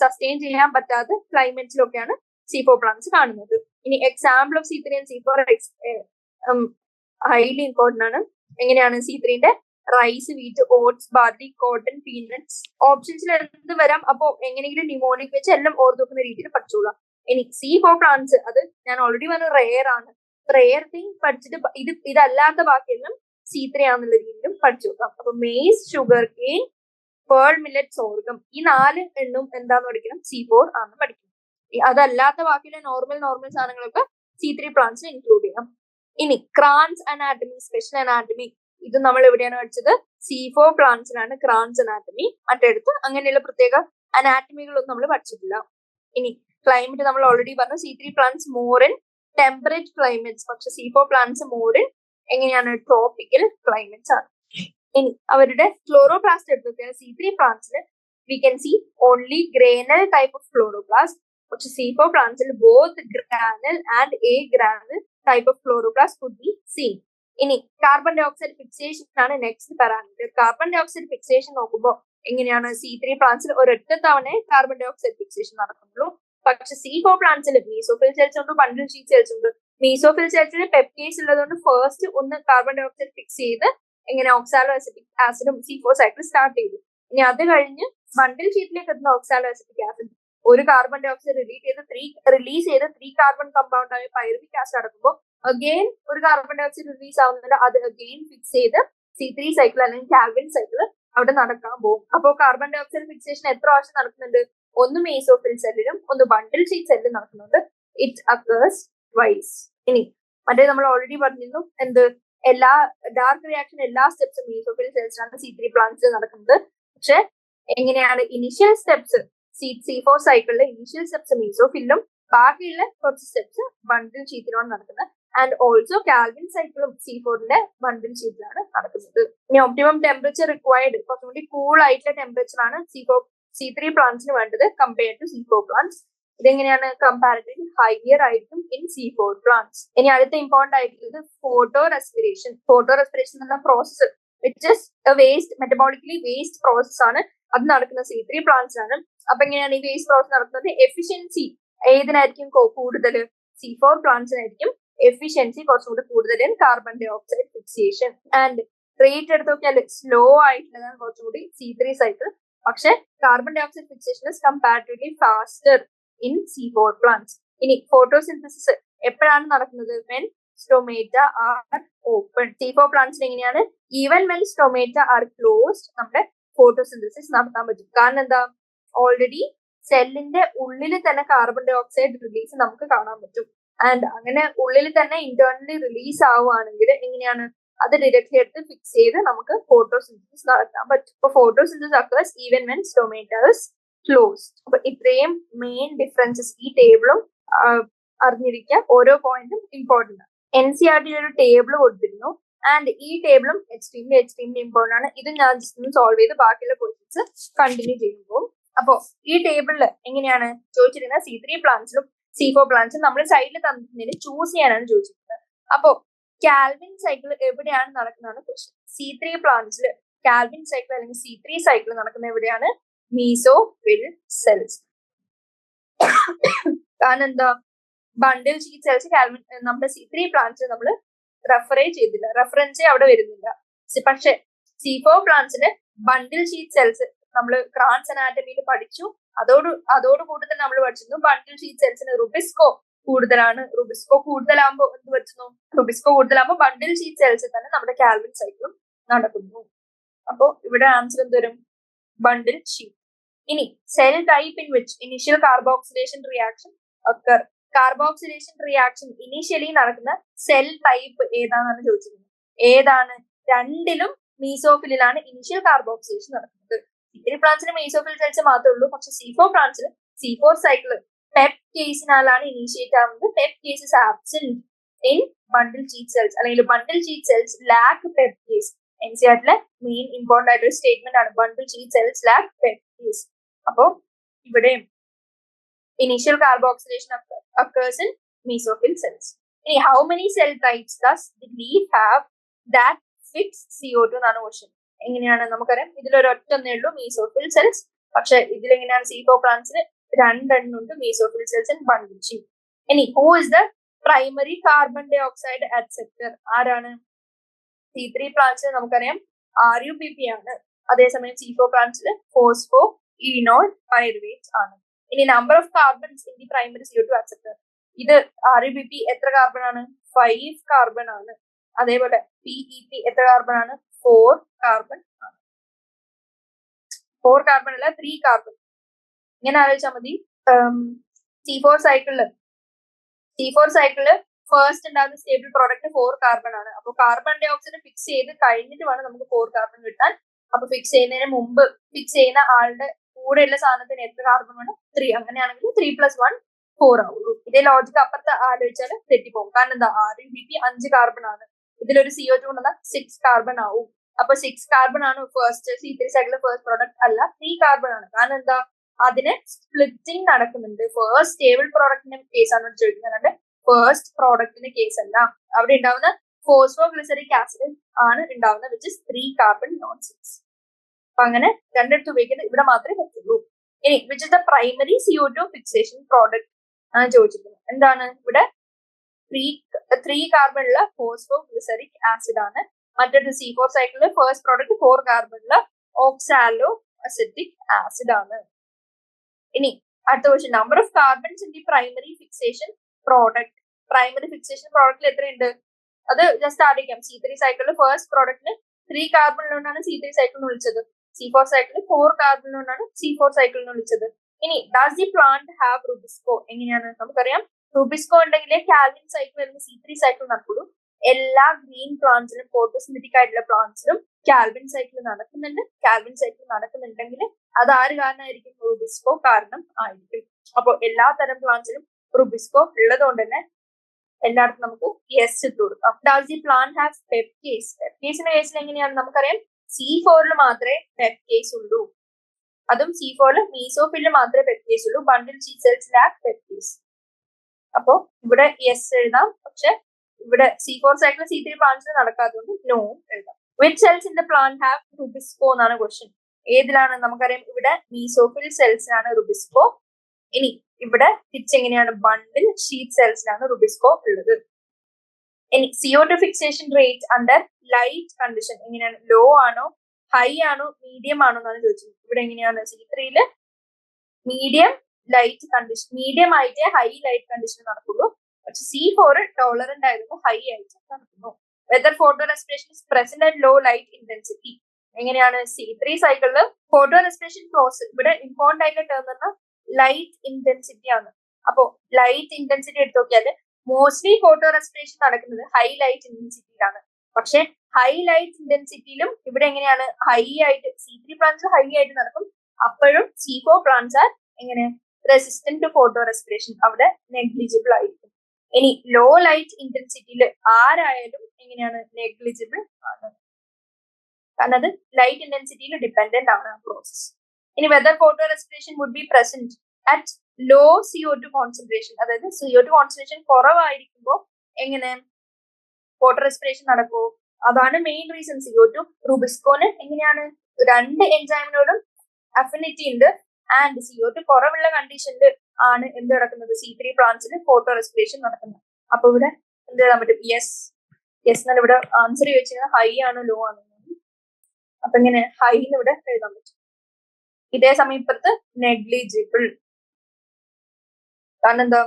സസ്റ്റെയിൻ ചെയ്യാൻ പറ്റാത്ത ക്ലൈമറ്റിലൊക്കെയാണ് C4 പ്ലാന്റ്സ് കാണുന്നത്. ഇനി example of C3 and C4 highly important ആണ്. എങ്ങനെയാണ് C3ന്റെ rice, wheat, oats, barley, cotton, peanuts ഓപ്ഷൻസിൽ എന്ത് വരാം. അപ്പോ എങ്ങനെയെങ്കിലും ന്യൂമോണിക് വെച്ച് എല്ലാം ഓർത്തുവെക്കുന്ന രീതിയിൽ പഠിച്ചോളാം. ഇനി C4 പ്ലാന്റ്സ് അത് ഞാൻ ഓൾറെഡി പറഞ്ഞ റെയർ ആണ്. റെയർ തിങ് പഠിച്ചിട്ട് ഇതല്ലാത്ത ബാക്കിയെല്ലാം C3 ആണെന്നുള്ള രീതിയിലും പഠിച്ചു നോക്കാം. അപ്പൊ maize, sugarcane, pearl millet, sorghum ഈ 4 എണ്ണും എന്താന്ന് പഠിക്കണം? C4 ആണെന്ന് പഠിക്കണം. അതല്ലാത്ത ബാക്കിയുള്ള നോർമൽ സാധനങ്ങളൊക്കെ C3 പ്ലാന്റ്സിൽ ഇൻക്ലൂഡ് ചെയ്യാം. ഇനി ക്രാൻസ് അനാറ്റമി, സ്പെഷ്യൽ അനാറ്റമി ഇത് നമ്മൾ എവിടെയാണ് പഠിച്ചത്? C4 പ്ലാന്റ്സിലാണ് Kranz anatomy. മറ്റെടുത്ത് അങ്ങനെയുള്ള പ്രത്യേക അനാറ്റമികളൊന്നും നമ്മൾ പഠിച്ചിട്ടില്ല. ഇനി ക്ലൈമറ്റ് നമ്മൾ ഓൾറെഡി പറഞ്ഞു. C3 plants more in temperate climates, പക്ഷെ C4 പ്ലാന്റ്സ് മോർ ഇൻ എങ്ങനെയാണ്? ട്രോപ്പിക്കൽ ക്ലൈമറ്റ്സ് ആണ്. ഇനി അവരുടെ ക്ലോറോപ്ലാസ്റ്റ് എടുത്ത് നോക്കിയാൽ C3 പ്ലാന്റ്സിൽ we can see only granal type of chloroplast. പക്ഷെ C4 പ്ലാന്റ്സിൽ both granal and agranal type of chloroplast could be seen. ഇനി കാർബൺ ഡൈ ഓക്സൈഡ് ഫിക്സേഷൻ ആണ് next parameter. Carbon dioxide fixation നോക്കുമ്പോൾ എങ്ങനെയാണ്? C3 പ്ലാന്റ്സിൽ ഒരൊറ്റ തവണ കാർബൺ ഡൈ ഓക്സൈഡ് ഫിക്സേഷൻ നടക്കുന്നുള്ളൂ. പക്ഷെ C4 പ്ലാന്റ്സിൽ മീസോഫിൽ സെൽസ് ഉണ്ട്, ബണ്ടിൽ ഷീറ്റ് സെൽസ് ഉണ്ട്. മീസോഫിൽ സെൽസിൽ പെപ്റ്റേസ് ഉള്ളതുകൊണ്ട് ഫസ്റ്റ് ഒന്ന് കാർബൺ ഡൈ ഓക്സൈഡ് ഫിക്സ് ചെയ്ത് എങ്ങനെ ഓക്സാലോ അസറ്റിക് ആസിഡും C4 സൈക്കിൾ സ്റ്റാർട്ട് ചെയ്തു. ഇനി അത് കഴിഞ്ഞ് ബണ്ടിൽ ഷീറ്റിലേക്ക് എത്തുന്ന ഓക്സാലോ അസറ്റിക് ആസിഡ് ഒരു കാർബൺ ഡൈ ഓക്സൈഡ് റിലീസ് ചെയ്ത് 3 കാർബൺ കമ്പൗണ്ട് ആയ പൈറുവിക് ആസിഡ് അടക്കുമ്പോൾ അഗെയിൻ ഒരു കാർബൺ ഡൈ ഓക്സൈഡ് റിലീസ് ആവുന്നുണ്ട്. അത് അഗെയിൻ ഫിക്സ് ചെയ്ത് C3 സൈക്കിൾ അല്ലെങ്കിൽ കാൽവിൻ സൈക്കിൾ അവിടെ നടക്കാൻ പോകും. അപ്പോൾ കാർബൺ ഡൈ ഓക്സൈഡ് ഫിക്സേഷൻ എത്ര പ്രാവശ്യം നടക്കുന്നുണ്ട്? ഒന്ന് മീസോഫിൽ സെല്ലിലും ഒന്ന് ബണ്ടിൽ ഷീറ്റ് സെല്ലിലും നടക്കുന്നുണ്ട്. It occurs twice. ഇനി മറ്റേ നമ്മൾ ഓൾറെഡി പറഞ്ഞിരുന്നു എന്ത്? എല്ലാ ഡാർക്ക് റിയാക്ഷൻ എല്ലാ സ്റ്റെപ്സും മീസോഫിൽ സെൽസിലാണ് C3 പ്ലാന്റ്സിൽ നടക്കുന്നത്. പക്ഷെ എങ്ങനെയാണ് ഇനിഷ്യൽ സ്റ്റെപ്സ് C4 സൈക്കിളിലെ ഇനിഷ്യൽ സ്റ്റെപ്സ് മീസോഫിലും ബാക്കിയുള്ള കുറച്ച് സ്റ്റെപ്സ് ബണ്ടിൽ ഷീറ്റിലാണ് നടക്കുന്നത്. ആൻഡ് ഓൾസോ കാൽവിൻ സൈക്കിളും C4ന്റെ ബണ്ടിൽ ഷീറ്റിലാണ് നടക്കുന്നത്. ഇനി ഒപ്റ്റിമം ടെമ്പറേച്ചർ റിക്വയർഡ് കുറച്ചും കൂടി കൂൾ ആയിട്ടുള്ള ടെമ്പറേച്ചർ ആണ് C3 പ്ലാന്റ്സിന് വേണ്ടത് കമ്പയർഡ് ടു C4 പ്ലാന്റ്സ്. ഇതെങ്ങനെയാണ്? കമ്പാരിറ്റീവ്ലി ഹയർ ആയിരിക്കും ഇൻ C4 പ്ലാന്റ്സ്. ഇനി അടുത്ത ഇമ്പോർട്ടന്റ് ആയിട്ടുള്ളത് ഫോട്ടോ റെസ്പിറേഷൻ. ഫോട്ടോ റെസ്പിറേഷൻ എന്ന process which is waste metabolically waste process ആണ്. അത് നടക്കുന്ന C3 പ്ലാന്റ്സിലാണ്. അപ്പൊ എങ്ങനെയാണ് ഈ വേസ്റ്റ് പ്രോസസ് നടക്കുന്നത്? എഫിഷ്യൻസി ഏതിനായിരിക്കും കൂടുതൽ? C4 പ്ലാന്റ്സിനായിരിക്കും എഫിഷ്യൻസി കുറച്ചുകൂടി കൂടുതൽ in carbon dioxide fixation. And rate എടുത്ത് നോക്കിയാൽ സ്ലോ ആയിട്ടുള്ളതാണ് കുറച്ചുകൂടി C3 സൈക്കിൾ. പക്ഷെ carbon dioxide fixation is comparatively faster in C4 plants. ഇനി ഫോട്ടോസിന്തസിസ് എപ്പോഴാണ് നടക്കുന്നത്? When stomata are open. C4 പ്ലാന്റ്സിന് എങ്ങനെയാണ്? Even when stomata are closed നമ്മുടെ ഫോട്ടോസിന്തസിസ് നടത്താൻ പറ്റും. കാരണം എന്താ? ഓൾറെഡി സെല്ലിന്റെ ഉള്ളിൽ തന്നെ കാർബൺ ഡൈ ഓക്സൈഡ് റിലീസ് നമുക്ക് കാണാൻ പറ്റും. ആൻഡ് അങ്ങനെ ഉള്ളിൽ തന്നെ ഇന്റേർണലി റിലീസ് ആവുകയാണെങ്കിൽ എങ്ങനെയാണ്? അത് ഡയറക്ട്ലി എടുത്ത് ഫിക്സ് ചെയ്ത് നമുക്ക് ഫോട്ടോസിന്തസിസ് നടത്താൻ പറ്റും. അപ്പൊ photosynthesis occurs even when stomata is closed. അപ്പൊ ഇത്രയും മെയിൻ ഡിഫറൻസസ് ഈ ടേബിളും അറിഞ്ഞിരിക്കുക. ഓരോ പോയിന്റും ഇമ്പോർട്ടന്റ് ആണ്. NCERT ഒരു ടേബിൾ കൊടുത്തിരുന്നു. ആൻഡ് ഈ ടേബിളും എക്സ്ട്രീംലി ഇമ്പോർട്ടന്റ് ആണ്. ഇത് ഞാൻ ജസ്റ്റ് സോൾവ് ചെയ്ത് ബാക്കിയുള്ള ക്വസ്റ്റ്യൻസ് കണ്ടിന്യൂ ചെയ്യുമ്പോൾ. അപ്പോ ഈ ടേബിളിൽ എങ്ങനെയാണ് ചോദിച്ചിരിക്കുന്നത്? C3 പ്ലാന്റ്സിലും C4 പ്ലാന്റ്സും നമ്മൾ സൈഡിൽ തന്നിട്ടുണ്ടെങ്കിൽ ചൂസ് ചെയ്യാനാണ് ചോദിച്ചിരിക്കുന്നത്. അപ്പോ കാൽവിൻ സൈക്കിൾ എവിടെയാണ് നടക്കുന്നതാണ് ക്വസ്റ്റ്യൻ. C3 പ്ലാന്റ്സിൽ കാൽവിൻ സൈക്കിൾ അല്ലെങ്കിൽ C3 സൈക്കിൾ നടക്കുന്ന എവിടെയാണ്? Mesophyll cells. കാരണം എന്താ? ബണ്ടിൽ ഷീറ്റ് സെൽസ് കാൽവിൻ നമ്മുടെ C3 പ്ലാന്റ്സിൽ നമ്മൾ റെഫറൻസേ അവിടെ വരുന്നില്ല. പക്ഷെ C4 പ്ലാന്റ്സിന് ബണ്ടിൽ ഷീറ്റ് സെൽസ് നമ്മൾ ക്രാൻസ് അനാറ്റമിയിൽ പഠിച്ചു. അതോടുകൂടി തന്നെ നമ്മൾ പഠിച്ചിരുന്നു ബണ്ടിൽ ഷീറ്റ് സെൽസിന് റുബിസ്കോ കൂടുതലാണ്. റുബിസ്കോ കൂടുതലാകുമ്പോൾ എന്ത് പറ്റുന്നു? റുബിസ്കോ കൂടുതലാകുമ്പോൾ ബണ്ടിൽ ഷീറ്റ് സെൽസിൽ തന്നെ നമ്മുടെ കാൽവിൻ സൈക്കിളും നടക്കുന്നു. അപ്പോ ഇവിടെ ആൻസർ എന്ത് വരും? ബണ്ടിൽ ഷീറ്റ്. ഇനി cell type in which initial carboxylation reaction occur. Carboxylation reaction initially നടക്കുന്ന സെൽ ടൈപ്പ് ഏതാണെന്നാണ് ചോദിച്ചിരുന്നത്. ഏതാണ്? രണ്ടിലും മീസോഫിലാണ് ഇനീഷ്യൽ കാർബോക്സിലേഷൻ നടക്കുന്നത്. C3 പ്ലാന്റ്സിന് മീസോഫിൽ സെൽസ് മാത്രമേ ഉള്ളൂ. പക്ഷെ C4 പ്ലാന്റ്സിന് C4 cycle Pep കേസിനാലാണ് initiate ആവുന്നത്. Pep case is absent in bundle sheath cells, അല്ലെങ്കിൽ ബണ്ടിൽ sheath cells lack Pep case. NCERTലെ main important ആയിട്ടൊരു സ്റ്റേറ്റ്മെന്റ് ആണ് ബണ്ടിൽ sheath cells lack PEPcase. അപ്പോ ഇവിടെ initial carboxylation occurs in mesophyll cells. How many cell types does the leaf have that fix CO2 എന്നാണ് ക്വസ്റ്റ്യൻ. എങ്ങനെയാണ് നമുക്കറിയാം, ഇതിലൊരു ഒറ്റൊന്നേ ഉള്ളൂ mesophyll cells. പക്ഷെ ഇതിലെങ്ങനെയാണ് C4 പ്ലാന്റ്സിന് രണ്ടെണ്ണം ഉണ്ട് mesophyll cells in bundle sheet. who is the primary carbon dioxide acceptor? ആരാണ്? C3 പ്ലാന്റ്സിന് നമുക്കറിയാം RUPP ആണ്. അതേസമയം C4 പ്ലാന്റ്സിന് ഫോസ്ഫോ ഇനോൾ പൈറുവേറ്റ് ആണ്. ഇനി number of carbons in the primary CO2 acceptor. ഇത് RUPP എത്ര കാർബൺ ആണ്? 5 കാർബൺ ആണ്. അതേപോലെ PEP എത്ര കാർബൺ ആണ്? 4 കാർബൺ ആണ്. 4 കാർബൺ അല്ല, 3 കാർബൺ. ഇങ്ങനെ ആലോചിച്ചാൽ മതി. C4 സൈക്കിളില് ഫസ്റ്റ് ഉണ്ടാകുന്ന സ്റ്റേബിൾ പ്രോഡക്റ്റ് 4 കാർബൺ ആണ്. അപ്പൊ കാർബൺ ഡൈ ഓക്സൈഡ് ഫിക്സ് ചെയ്ത് കഴിഞ്ഞിട്ട് വേണം നമുക്ക് 4 കാർബൺ കിട്ടാൻ. അപ്പൊ ഫിക്സ് ചെയ്യുന്നതിന് മുമ്പ് ഫിക്സ് ചെയ്യുന്ന ആളുടെ കൂടെയുള്ള സാധനത്തിന് എത്ര കാർബൺ വേണം? 3. അങ്ങനെയാണെങ്കിൽ 3+1 4 ആവുള്ളൂ. ഇതേ ലോജിക്ക് അപ്പുറത്ത് ആലോചിച്ചാൽ തെറ്റിപ്പോകും. കാരണം എന്താ? RUPP 5 കാർബൺ ആണ്. ഇതിലൊരു CO2 കൊണ്ടുവന്നാൽ 6 കാർബൺ ആവും. അപ്പൊ 6 കാർബൺ ആണ് ഫസ്റ്റ് C3 സൈക്കിളിലെ ഫസ്റ്റ് പ്രോഡക്റ്റ് അല്ല, 3 കാർബൺ ആണ്. കാരണം എന്താ? അതിന് സ്പ്ലിറ്റിംഗ് നടക്കുന്നുണ്ട്. ഫസ്റ്റ് സ്റ്റേബിൾ പ്രോഡക്റ്റിന്റെ കേസാണ് ചോദിക്കുന്നത്, ഫസ്റ്റ് പ്രോഡക്റ്റിന്റെ കേസ് അല്ല. അവിടെ ഉണ്ടാവുന്ന ഫോസ്ഫോഗ്ലിസറിക് ആസിഡ് ആണ് ഉണ്ടാവുന്നത്, വിച്ച് ഇസ് 3 കാർബൺ നോട്ട് 6. അപ്പൊ അങ്ങനെ രണ്ടെടുത്ത് ഉപയോഗിക്കുന്നത് ഇവിടെ മാത്രമേ പറ്റുള്ളൂ. ഇനി which is the primary CO2 fixation product ആണ് ചോദിച്ചിരിക്കുന്നത്. എന്താണ്? ഇവിടെ 3 കാർബൺ ഉള്ള ഫോസ്ഫോഗ്ലിസറിക് ആസിഡ് ആണ്. മറ്റൊരു C4 സൈക്കിളിലെ ഫസ്റ്റ് പ്രോഡക്റ്റ് 4 കാർബൺ ഉള്ള ഓക്സാലോ അസെറ്റിക് ആസിഡ് ആണ്. ഇനി അടുത്ത question, number of carbons in the primary fixation product. Primary fixation പ്രോഡക്റ്റിൽ എത്രയുണ്ട്? അത് ജസ്റ്റ് ആലോചിക്കാം. C3 സൈക്കിളിൽ ഫസ്റ്റ് പ്രോഡക്റ്റിന് 3 കാർബണിലുകൊണ്ടാണ് C3 സൈക്കിളിന് വിളിച്ചത്. C4 സൈക്കിളിൽ 4 കാർബണിലുകൊണ്ടാണ് C4 സൈക്കിളിന് വിളിച്ചത്. ഇനി does the plant have RuBisCO? എങ്ങനെയാണ്? നമുക്കറിയാം റുബിസ്കോ ഉണ്ടെങ്കിലേ കാൽവിൻ സൈക്കിൾ അല്ലെങ്കിൽ C3 സൈക്കിൾ നടക്കുള്ളൂ. എല്ലാ ഗ്രീൻ പ്ലാന്റ്സിലും ഫോട്ടോസിന്തറ്റിക് ആയിട്ടുള്ള പ്ലാന്റ്സിലും കാൽവിൻ സൈക്കിൾ നടക്കുന്നുണ്ട്. കാൽവിൻ സൈക്കിൾ നടക്കുന്നുണ്ടെങ്കിൽ അത് ആര് കാരണമായിരിക്കും? റുബിസ്കോ കാരണം ആയിരിക്കും. അപ്പോൾ എല്ലാ തരം പ്ലാന്റ്സിലും റുബിസ്കോ ഉള്ളത് കൊണ്ട് തന്നെ എല്ലായിടത്തും നമുക്ക് യെസ് ഇട്ട് കൊടുക്കാം. Does the plant have Pep case? Pep കേസിന്റെ കേസിൽ എങ്ങനെയാണ്? നമുക്കറിയാം C4 മാത്രമേ പെപ് കേസ് ഉള്ളൂ. അതും C4 മീസോഫിൽ മാത്രമേ പെപ് കേസ് ഉള്ളൂ. Bundle sheath cells lack PEPcase. അപ്പോ ഇവിടെ യെസ് എഴുതാം. പക്ഷെ ഇവിടെ C4 സൈക്കിൾ C3 പ്ലാന്റ്സിൽ നടക്കാത്തതുകൊണ്ട് നോ എഴുതാം. Which cells in the plant have rubisco എന്നാണ് ക്വസ്റ്റ്യൻ. ഏതിലാണ്? നമുക്കറിയാം ഇവിടെ മീസോഫിൽ സെൽസിനാണ് റുബിസ്കോ. ഇനി ഇവിടെ തിരിച്ച് എങ്ങനെയാണ്? ബണ്ടിൽ ഷീറ്റ് സെൽസിലാണ് റുബിസ്കോ ഉള്ളത്. ഇനി CO2 fixation rate under light condition എങ്ങനെയാണ്? ലോ ആണോ, ഹൈ ആണോ, മീഡിയം ആണോ എന്നാണ് ചോദിച്ചത്. ഇവിടെ എങ്ങനെയാണ്? C3 medium light condition, medium ആയിട്ടേ ഹൈ ലൈറ്റ് കണ്ടീഷൻ നടക്കുള്ളൂ. പക്ഷെ C4 ടോളറന്റ് ആയിരുന്നു, ഹൈ ആയിട്ട് നടക്കുന്നു. Whether photorespiration is present at low light intensity. എങ്ങനെയാണ്? C3 സൈക്കിളില് ഫോട്ടോ റെസ്പിറേഷൻ പ്രോസസ്, ഇവിടെ ഇമ്പോർട്ടന്റ് ആയിട്ടുള്ള ടേം പറഞ്ഞാൽ ലൈറ്റ് ഇന്റൻസിറ്റി ആണ്. അപ്പോ ലൈറ്റ് ഇന്റൻസിറ്റി എടുത്ത് നോക്കിയാല് മോസ്റ്റ്ലി ഫോട്ടോ റെസ്പിറേഷൻ നടക്കുന്നത് ഹൈ ലൈറ്റ് ഇന്റൻസിറ്റിയിലാണ്. പക്ഷെ ഹൈ ലൈറ്റ് ഇന്റൻസിറ്റിയിലും ഇവിടെ എങ്ങനെയാണ്? ഹൈ ആയിട്ട് C3 പ്ലാന്റ്സ് ഹൈ ആയിട്ട് നടക്കും. അപ്പോഴും C4 പ്ലാന്റ്സ് ആർ എങ്ങനെ? റെസിസ്റ്റന്റ് ടു ഫോട്ടോ റെസ്പിറേഷൻ, അവിടെ നെഗ്ലിജിബിൾ ആയിരിക്കും. ഇനി ലോ ലൈറ്റ് ഇന്റൻസിറ്റിയിൽ ആരായാലും എങ്ങനെയാണ്? നെഗ്ലിജിബിൾ ആണ്. കാരണം അത് ലൈറ്റ് ഇന്റൻസിറ്റിയിൽ ഡിപെൻഡന്റ് ആണ് ആ പ്രോസസ്. ഇനി whether photorespiration would be present at low CO2 concentration, അതായത് CO2 കോൺസെൻട്രേഷൻ കുറവായിരിക്കുമ്പോൾ എങ്ങനെ ഫോട്ടോ റെസ്പിറേഷൻ നടക്കുമോ? അതാണ് മെയിൻ റീസൺ. CO2 റുബിസ്കോന് എങ്ങനെയാണ്? രണ്ട് എൻസൈമിനോടും അഫിനിറ്റി ഉണ്ട്. ആൻഡ് CO2 കുറവുള്ള കണ്ടീഷനിൽ ആണ് എന്ത് നടക്കുന്നത്? C3 പ്ലാന്റ്സിൽ ഫോട്ടോ റെസ്പിറേഷൻ നടക്കുന്നത്. അപ്പൊ ഇവിടെ എന്ത് എഴുതാൻ പറ്റും? യെസ് എന്നാണ് ഇവിടെ ആൻസർ ചോദിച്ചത്. ഹൈ ആണോ ലോ ആണോ? അപ്പൊ ഇങ്ങനെ ഹൈ എന്ന് ഇവിടെ എഴുതാൻ പറ്റും. ഇതേ സമയം ഇപ്പുറത്ത് നെഗ്ലിജിബിൾ. കാരണം എന്താ?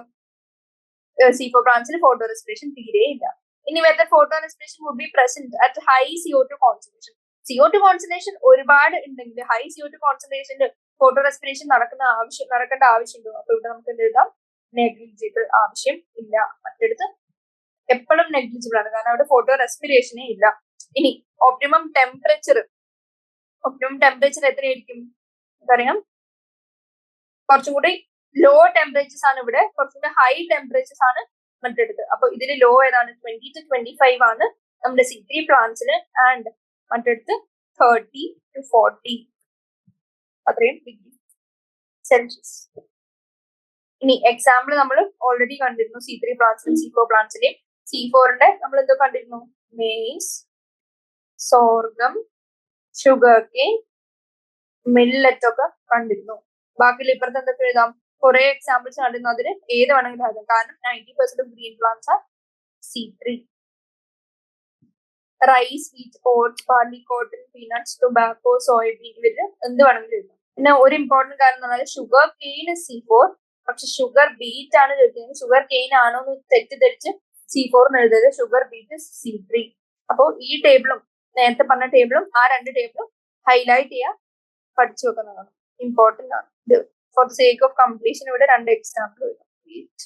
C4 പ്ലാന്റ്സിൽ ഫോട്ടോ റെസ്പിറേഷൻ തീരെ ഇല്ല. ഇനി whether photorespiration would be present at high CO2 concentration. CO2 concentration ഒരുപാട് ഉണ്ടെങ്കിൽ ഹൈ CO2 കോൺസെൻട്രേഷനിൽ ഫോട്ടോ റെസ്പിറേഷൻ നടക്കേണ്ട ആവശ്യമുണ്ടോ? അപ്പൊ ഇവിടെ നമുക്ക് എന്ത് എഴുതാം? നെഗ്ലിജിബിൾ, ആവശ്യം ഇല്ല. മറ്റെടുത്ത് എപ്പോഴും നെഗ്ലിജിബിൾ ആണ്, കാരണം അവിടെ ഫോട്ടോ റെസ്പിറേഷനേ ഇല്ല. ഇനി ഒപ്റ്റിമം ടെമ്പറേച്ചർ എത്രയായിരിക്കും? നമുക്കറിയാം കുറച്ചും കൂടി ലോ ടെമ്പറേച്ചേഴ്സ് ആണ് ഇവിടെ, കുറച്ചും കൂടി ഹൈ ടെമ്പറേച്ചേഴ്സ് ആണ് മറ്റെടുത്ത്. അപ്പൊ ഇതിൽ ലോ ഏതാണ്? 20 to 25 ആണ് നമ്മുടെ C3 പ്ലാന്റ്സിന്, ആൻഡ് മറ്റെടുത്ത് 30 to 40 അത്രയും ഡിഗ്രി സെൽഷ്യസ്. ഇനി എക്സാമ്പിൾ നമ്മൾ ഓൾറെഡി കണ്ടിരുന്നു C3 പ്ലാന്റ്സിലും C4 പ്ലാന്റ്സിലെയും. C4ന്റെ നമ്മൾ എന്തോ കണ്ടിരുന്നു? Maize, sorghum, sugarcane, millet ഒക്കെ കണ്ടിരുന്നു. ബാക്കിയുള്ള ഇപ്പുറത്ത് എന്തൊക്കെ എഴുതാം? കുറെ എക്സാമ്പിൾസ് കണ്ടിരുന്നു, അതിന് ഏത് വേണമെങ്കിലും എഴുതാം, കാരണം 90% of green plants are C3. Rice, wheat, oats, barley, cotton, peanuts, tobacco, soyabean, ഇവര് എന്ത് വേണമെങ്കിലും എഴുതാം. പിന്നെ ഒരു ഇമ്പോർട്ടന്റ് കാര്യം എന്ന് പറഞ്ഞാൽ ഷുഗർ കെയിൻ C4, പക്ഷെ ഷുഗർ ബീറ്റ് ആണ് ചോദിക്കുന്നത്. ഷുഗർ കെയിൻ ആണോ എന്ന് തെറ്റിദ്ധരിച്ച് C4 എന്ന് എഴുതരുത്, ഷുഗർ ബീറ്റ് C3. അപ്പോൾ ഈ ടേബിളും നേരത്തെ പറഞ്ഞ ടേബിളും ആ രണ്ട് ടേബിളും ഹൈലൈറ്റ് ചെയ്യാൻ പഠിച്ചു വെക്കുന്നതാണ്, ഇമ്പോർട്ടന്റ് ആണ്. ഇത് for the sake of completion ഇവിടെ രണ്ട് എക്സാമ്പിൾ എഴുതാം. വീറ്റ്,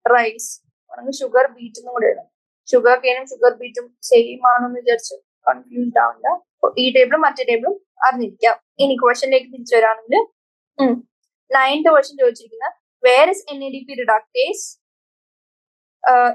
റൈസ്, ആണെങ്കിൽ ഷുഗർ ബീറ്റ് എന്നും കൂടെ എഴുതാം. ഷുഗർ കെയിനും ഷുഗർ ബീറ്റും സെയിം ആണെന്ന് വിചാരിച്ച് കൺഫ്യൂസ്ഡ് ആവില്ല. ഈ ടേബിളും മറ്റേ ടേബിളും അറിഞ്ഞിരിക്കാം. ഇനി ക്വസ്റ്റനിലേക്ക് തിരിച്ചു വരാണെങ്കിൽ 9th ക്വസ്റ്റൻ ചോദിച്ചിരിക്കുന്ന where is NADP reductase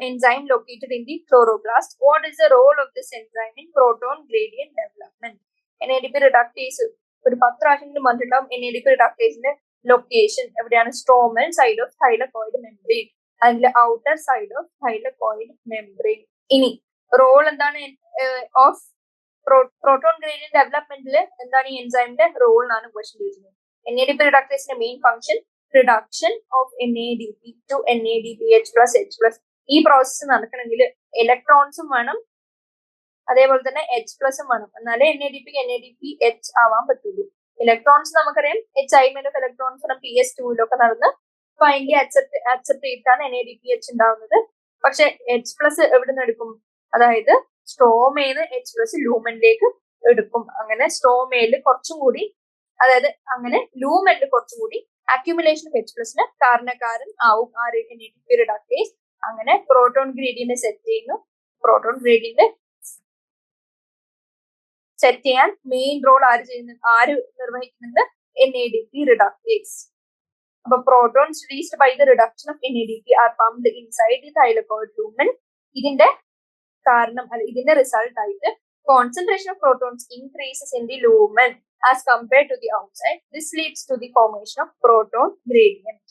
enzyme located in the chloroplast? What is the role of this enzyme in proton gradient development? NADP reductase ഒരു 10 പ്രാവശ്യം വന്നിട്ടുണ്ടാവും. NADP reductaseന്റെ ലൊക്കേഷൻ എവിടെയാണ്? Stromal side of thylakoid membrane, അതിന്റെ outer side of thylakoid membrane. ഇനി റോൾ എന്താണ് ഓഫ് പ്രോട്ടോൺ ഗ്രേഡിയന്റ് ഡെവലപ്മെന്റിൽ എന്താണ് ഈ എൻസൈമിന്റെ റോൾ എന്നാണ് ക്വസ്റ്റൻ ചോദിച്ചത്. NADP reductaseന്റെ main function reduction of NADP to NADPH plus H+. ഈ പ്രോസസ്സ് നടക്കണമെങ്കിൽ ഇലക്ട്രോൺസും വേണം, അതേപോലെ തന്നെ H+ വേണം, എന്നാലേ NADPH ആവാൻ പറ്റുള്ളൂ. ഇലക്ട്രോൺസ് നമുക്കറിയാം H- ഓഫ് ഇലക്ട്രോൺസ് PS2 നടന്ന് ഫൈനലി അക്സെപ്റ്റ് ചെയ്തിട്ടാണ് NADPH ഉണ്ടാവുന്നത്. പക്ഷെ H+ എവിടെ നിന്ന് എടുക്കും? അതായത് സ്ട്രോമേന്ന് H+ ലൂമനിലേക്ക് എടുക്കും. അങ്ങനെ സ്ട്രോമേല് കുറച്ചും കൂടി, അതായത് അങ്ങനെ ലൂമനിൽ കുറച്ചും കൂടി അക്യുമുലേഷൻ ഓഫ് H+ന് കാരണക്കാരൻ ആവും ആര്? NADP reductase. അങ്ങനെ പ്രോട്ടോൺ ഗ്രേഡിയന്റ് സെറ്റ് ചെയ്യുന്നു. പ്രോട്ടോൺ ഗ്രേഡിയന്റ് സെറ്റ് ചെയ്യാൻ മെയിൻ റോൾ ആര് നിർവഹിക്കുന്നുണ്ട്? NADP reductase. അപ്പൊ protons released by the reduction of NADP are pumped inside the thylakoid lumen. ഇതിന്റെ കാരണം ഇതിന്റെ റിസൾട്ട് ആയിട്ട് concentration of protons increases in the lumen as compared to the outside. This leads to the formation of proton gradient.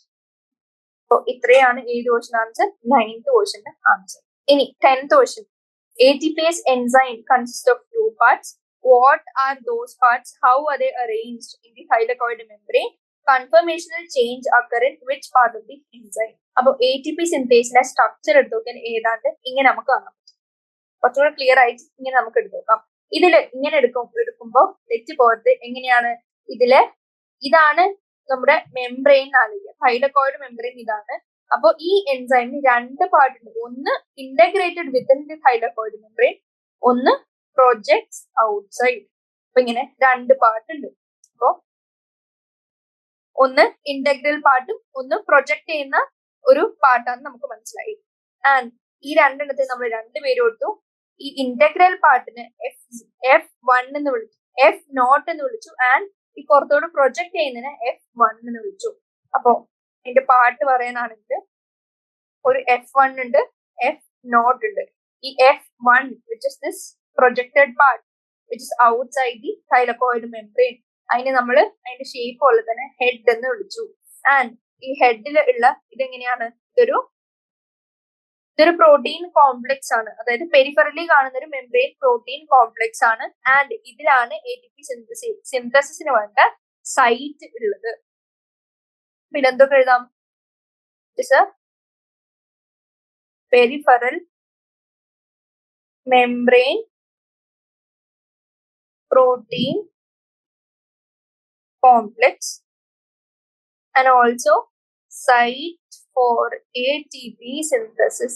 So ഇത്രയാണ് ഏത് ക്വസ്റ്റൻ ആൻസർ? 9th ക്വസ്റ്റന്റെ answer. ഇനി 10th question. ATPase enzyme consists of 2 parts. What are those parts? How are they arranged in the thylakoid membrane? Conformational change occur in which part of the enzyme? അപ്പോൾ ATP സിന്തേസിന്റെ സ്ട്രക്ചർ എടുത്ത് നോക്കിയാൽ ഏതാണ്ട് ഇങ്ങനെ നമുക്ക് കാണാം. കുറച്ചുകൂടെ ക്ലിയർ ആയിട്ട് ഇങ്ങനെ നമുക്ക് എടുത്തു നോക്കാം. ഇതില് ഇങ്ങനെ എടുക്കുമ്പോൾ തെറ്റ് പോകരുത്. എങ്ങനെയാണ്? ഇതാണ് നമ്മുടെ മെംബ്രെയിൻ ആണെങ്കിൽ തൈലക്കോയിഡ് മെംബ്രെയിൻ ഇതാണ്. അപ്പോൾ ഈ എൻസൈമിന് 2 പാർട്ട് ഉണ്ട്. ഒന്ന് integrated within the thylakoid membrane, ഒന്ന് പ്രൊജക്ട്സ് ഔട്ട്സൈഡ്. അപ്പൊ ഇങ്ങനെ 2 പാർട്ട് ഉണ്ട്. അപ്പോ ഒന്ന് ഇന്റഗ്രൽ പാർട്ടും ഒന്ന് പ്രൊജക്ട് ചെയ്യുന്ന ഒരു പാർട്ടാണ് നമുക്ക് മനസ്സിലായി. ആൻഡ് ഈ രണ്ടെണ്ണത്തെ നമ്മൾ 2 പേര് കൊടുത്തു. ഈ ഇന്റഗ്രൽ പാർട്ടിന് F1 എന്ന് വിളിച്ചു, F0 എന്ന് വിളിച്ചു, ആൻഡ് ഈ പുറത്തോട് പ്രൊജക്ട് ചെയ്യുന്നതിന് F1 എന്ന് വിളിച്ചു. അപ്പോ ഇതിന്റെ പാർട്ട് പറയാനാണെങ്കിൽ ഒരു F1 ഉണ്ട്, F0 ഉണ്ട്. ഈ F1 which is this projected part which is outside the thylakoid membrane, അതിനെ നമ്മൾ അതിന്റെ ഷേപ്പ് പോലെ തന്നെ ഹെഡ് എന്ന് വിളിച്ചു. ആൻഡ് ഈ ഹെഡിൽ ഉള്ള ഇതെങ്ങനെയാണ്? ഇതൊരു പ്രോട്ടീൻ കോംപ്ലക്സ് ആണ്, അതായത് പെരിഫറലി കാണുന്ന ഒരു മെംബ്രെയിൻ പ്രോട്ടീൻ കോംപ്ലക്സ് ആണ്. ആൻഡ് ഇതിലാണ് ATP സിന്തസിസിന് വേണ്ട സൈറ്റ് ഉള്ളത്. പിന്നെ എന്തൊക്കെ എഴുതാം? Peripheral membrane protein complex and also site for ATP synthesis.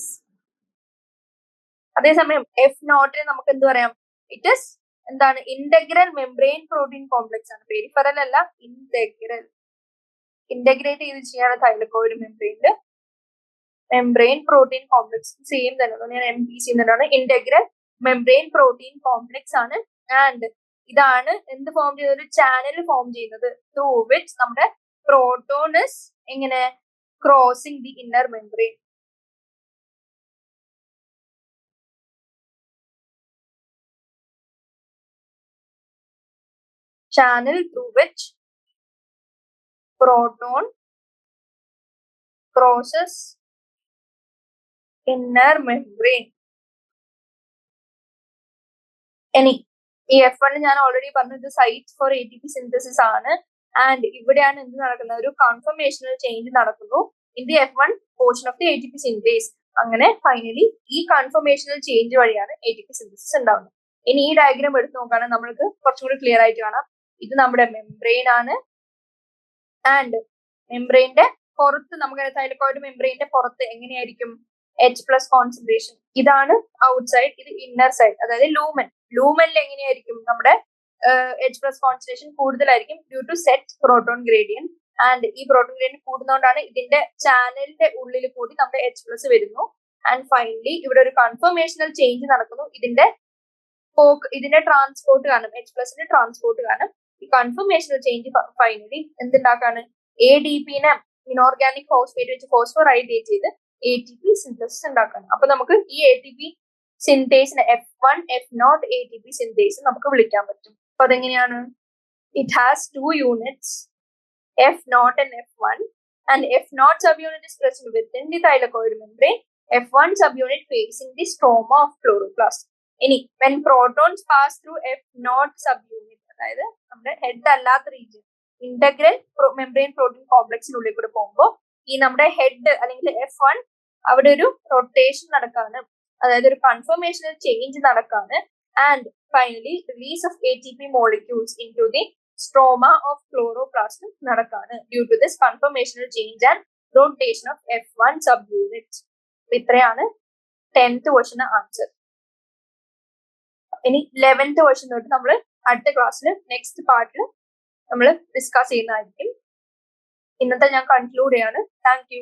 അതേസമയം F0 നമുക്ക് എന്ത് പറയാം? ഇറ്റ് ഇസ് എന്താണ് ഇന്റഗ്രൽ മെംബ്രെയിൻ പ്രോട്ടീൻ കോംപ്ലക്സ് ആണ്. പെരിഫറൽ അല്ല, ഇന്റഗ്രൽ. ഇന്റഗ്രേറ്റ് ചെയ്ത് ചെയ്യാണ് തൈലക്കോയിഡ് മെംബ്രെയിനില് മെംബ്രെയിൻ പ്രോട്ടീൻ കോംപ്ലക്സ് സെയിം തന്നെ. ഞാൻ MPC എന്നാണ്. ഇന്റഗ്രൽ മെംബ്രെയിൻ പ്രോട്ടീൻ കോംപ്ലക്സ് ആണ്. ആൻഡ് ഇതാണ് എന്ത് ഫോം ചെയ്യുന്നത്? ഒരു ചാനൽ ഫോം ചെയ്യുന്നത് ത്രൂ വിച്ച് നമ്മുടെ പ്രോട്ടോൺ ഇസ് എങ്ങനെ crossing the inner membrane. channel through which proton crosses inner membrane. ഇനി ഈ F1 ഞാൻ ഓൾറെഡി പറഞ്ഞു, ഇത് സൈറ്റ് ഫോർ ATP സിന്തസിസ് ആണ്. ആൻഡ് ഇവിടെയാണ് എന്ത് നടക്കുന്നത്? ഒരു കൺഫർമേഷണൽ ചേഞ്ച് നടക്കുന്നു in the F1 portion of the ATP synthase. അങ്ങനെ ഫൈനലി ഈ കൺഫർമേഷണൽ ചേഞ്ച് വഴിയാണ് ATP സിന്തസിസ് ഉണ്ടാവുന്നത്. ഇനി ഈ ഡയഗ്രാം എടുത്ത് നോക്കുകയാണെങ്കിൽ നമ്മൾക്ക് കുറച്ചും കൂടി ക്ലിയർ ആയിട്ട് കാണാം. ഇത് നമ്മുടെ മെംബ്രെയിൻ ആണ്. ആൻഡ് മെംബ്രെയിന്റെ പുറത്ത് നമുക്ക് തൈലക്കോയിഡ് മെംബ്രെയിന്റെ പുറത്ത് എങ്ങനെയായിരിക്കും? H+ concentration. ഇതാണ് ഔട്ട്സൈഡ്, ഇത് ഇന്നർ സൈഡ്, അതായത് ലൂമൻ. ലൂമനിൽ എങ്ങനെയായിരിക്കും? നമ്മുടെ H+ കോൺസെൻട്രേഷൻ കൂടുതലായിരിക്കും due to set proton gradient. And ഈ പ്രോട്ടോൺ ഗ്രേഡിയന്റ് കൂടുന്നതുകൊണ്ടാണ് ഇതിന്റെ ചാനലിന്റെ ഉള്ളിൽ കൂടി നമ്മുടെ H+ വരുന്നു. ആൻഡ് ഫൈനലി ഇവിടെ ഒരു കൺഫർമേഷണൽ ചേഞ്ച് നടക്കുന്നു. ഇതിന്റെ ട്രാൻസ്പോർട്ട് കാരണം, H+ന്റെ ട്രാൻസ്പോർട്ട് കാരണം ഈ കൺഫർമേഷണൽ ചേഞ്ച് ഫൈനലി എന്തുണ്ടാക്കാണ്? ADP-നെ ഇനോർഗാനിക് ഫോസ്ഫേറ്റ് വെച്ച് ഫോസ്ഫോറൈലേറ്റ് ചെയ്ത് ATP സിന്തസിസ് ഉണ്ടാക്കാണ്. അപ്പൊ നമുക്ക് ഈ ATP സിന്തേസിനെ F1 F0 ATP synthase നമുക്ക് വിളിക്കാൻ പറ്റും. അപ്പൊ അതെങ്ങനെയാണ്? It has 2 units, F0 and F1, and F0 subunit is present within the thylakoid membrane, F1 subunit facing the stroma of chloroplast. ഇനി when protons pass through F0 subunit, അതായത് നമ്മുടെ ഹെഡ് അല്ലാത്ത റീജിയൻ, ഇന്റഗ്രൽ മെംബ്രെയിൻ പ്രോട്ടീൻ കോംപ്ലക്സിനുള്ളിൽ കൂടെ പോകുമ്പോൾ ഈ നമ്മുടെ ഹെഡ് അല്ലെങ്കിൽ F1 അവിടെ ഒരു റൊട്ടേഷൻ നടക്കാണ്, അതായത് ഒരു കൺഫർമേഷണൽ ചേഞ്ച് നടക്കാണ്. And finally release of ATP molecules into the stroma of chloroplast നടക്കാണ് due to this conformational change and rotation of F1 subunit. ഇത്രയാണ് 10th ക്വസ്റ്റ്യൻ ആൻസർ. ഇനി 11th ക്വസ്റ്റ്യൻ തൊട്ട് നമ്മൾ അടുത്ത ക്ലാസ്സിൽ നെക്സ്റ്റ് പാർട്ടിൽ നമ്മൾ ഡിസ്കസ് ചെയ്യുന്നതായിരിക്കും. ഇന്നത്തെ ഞാൻ കൺക്ലൂഡ് ചെയ്യാണ്. Thank you.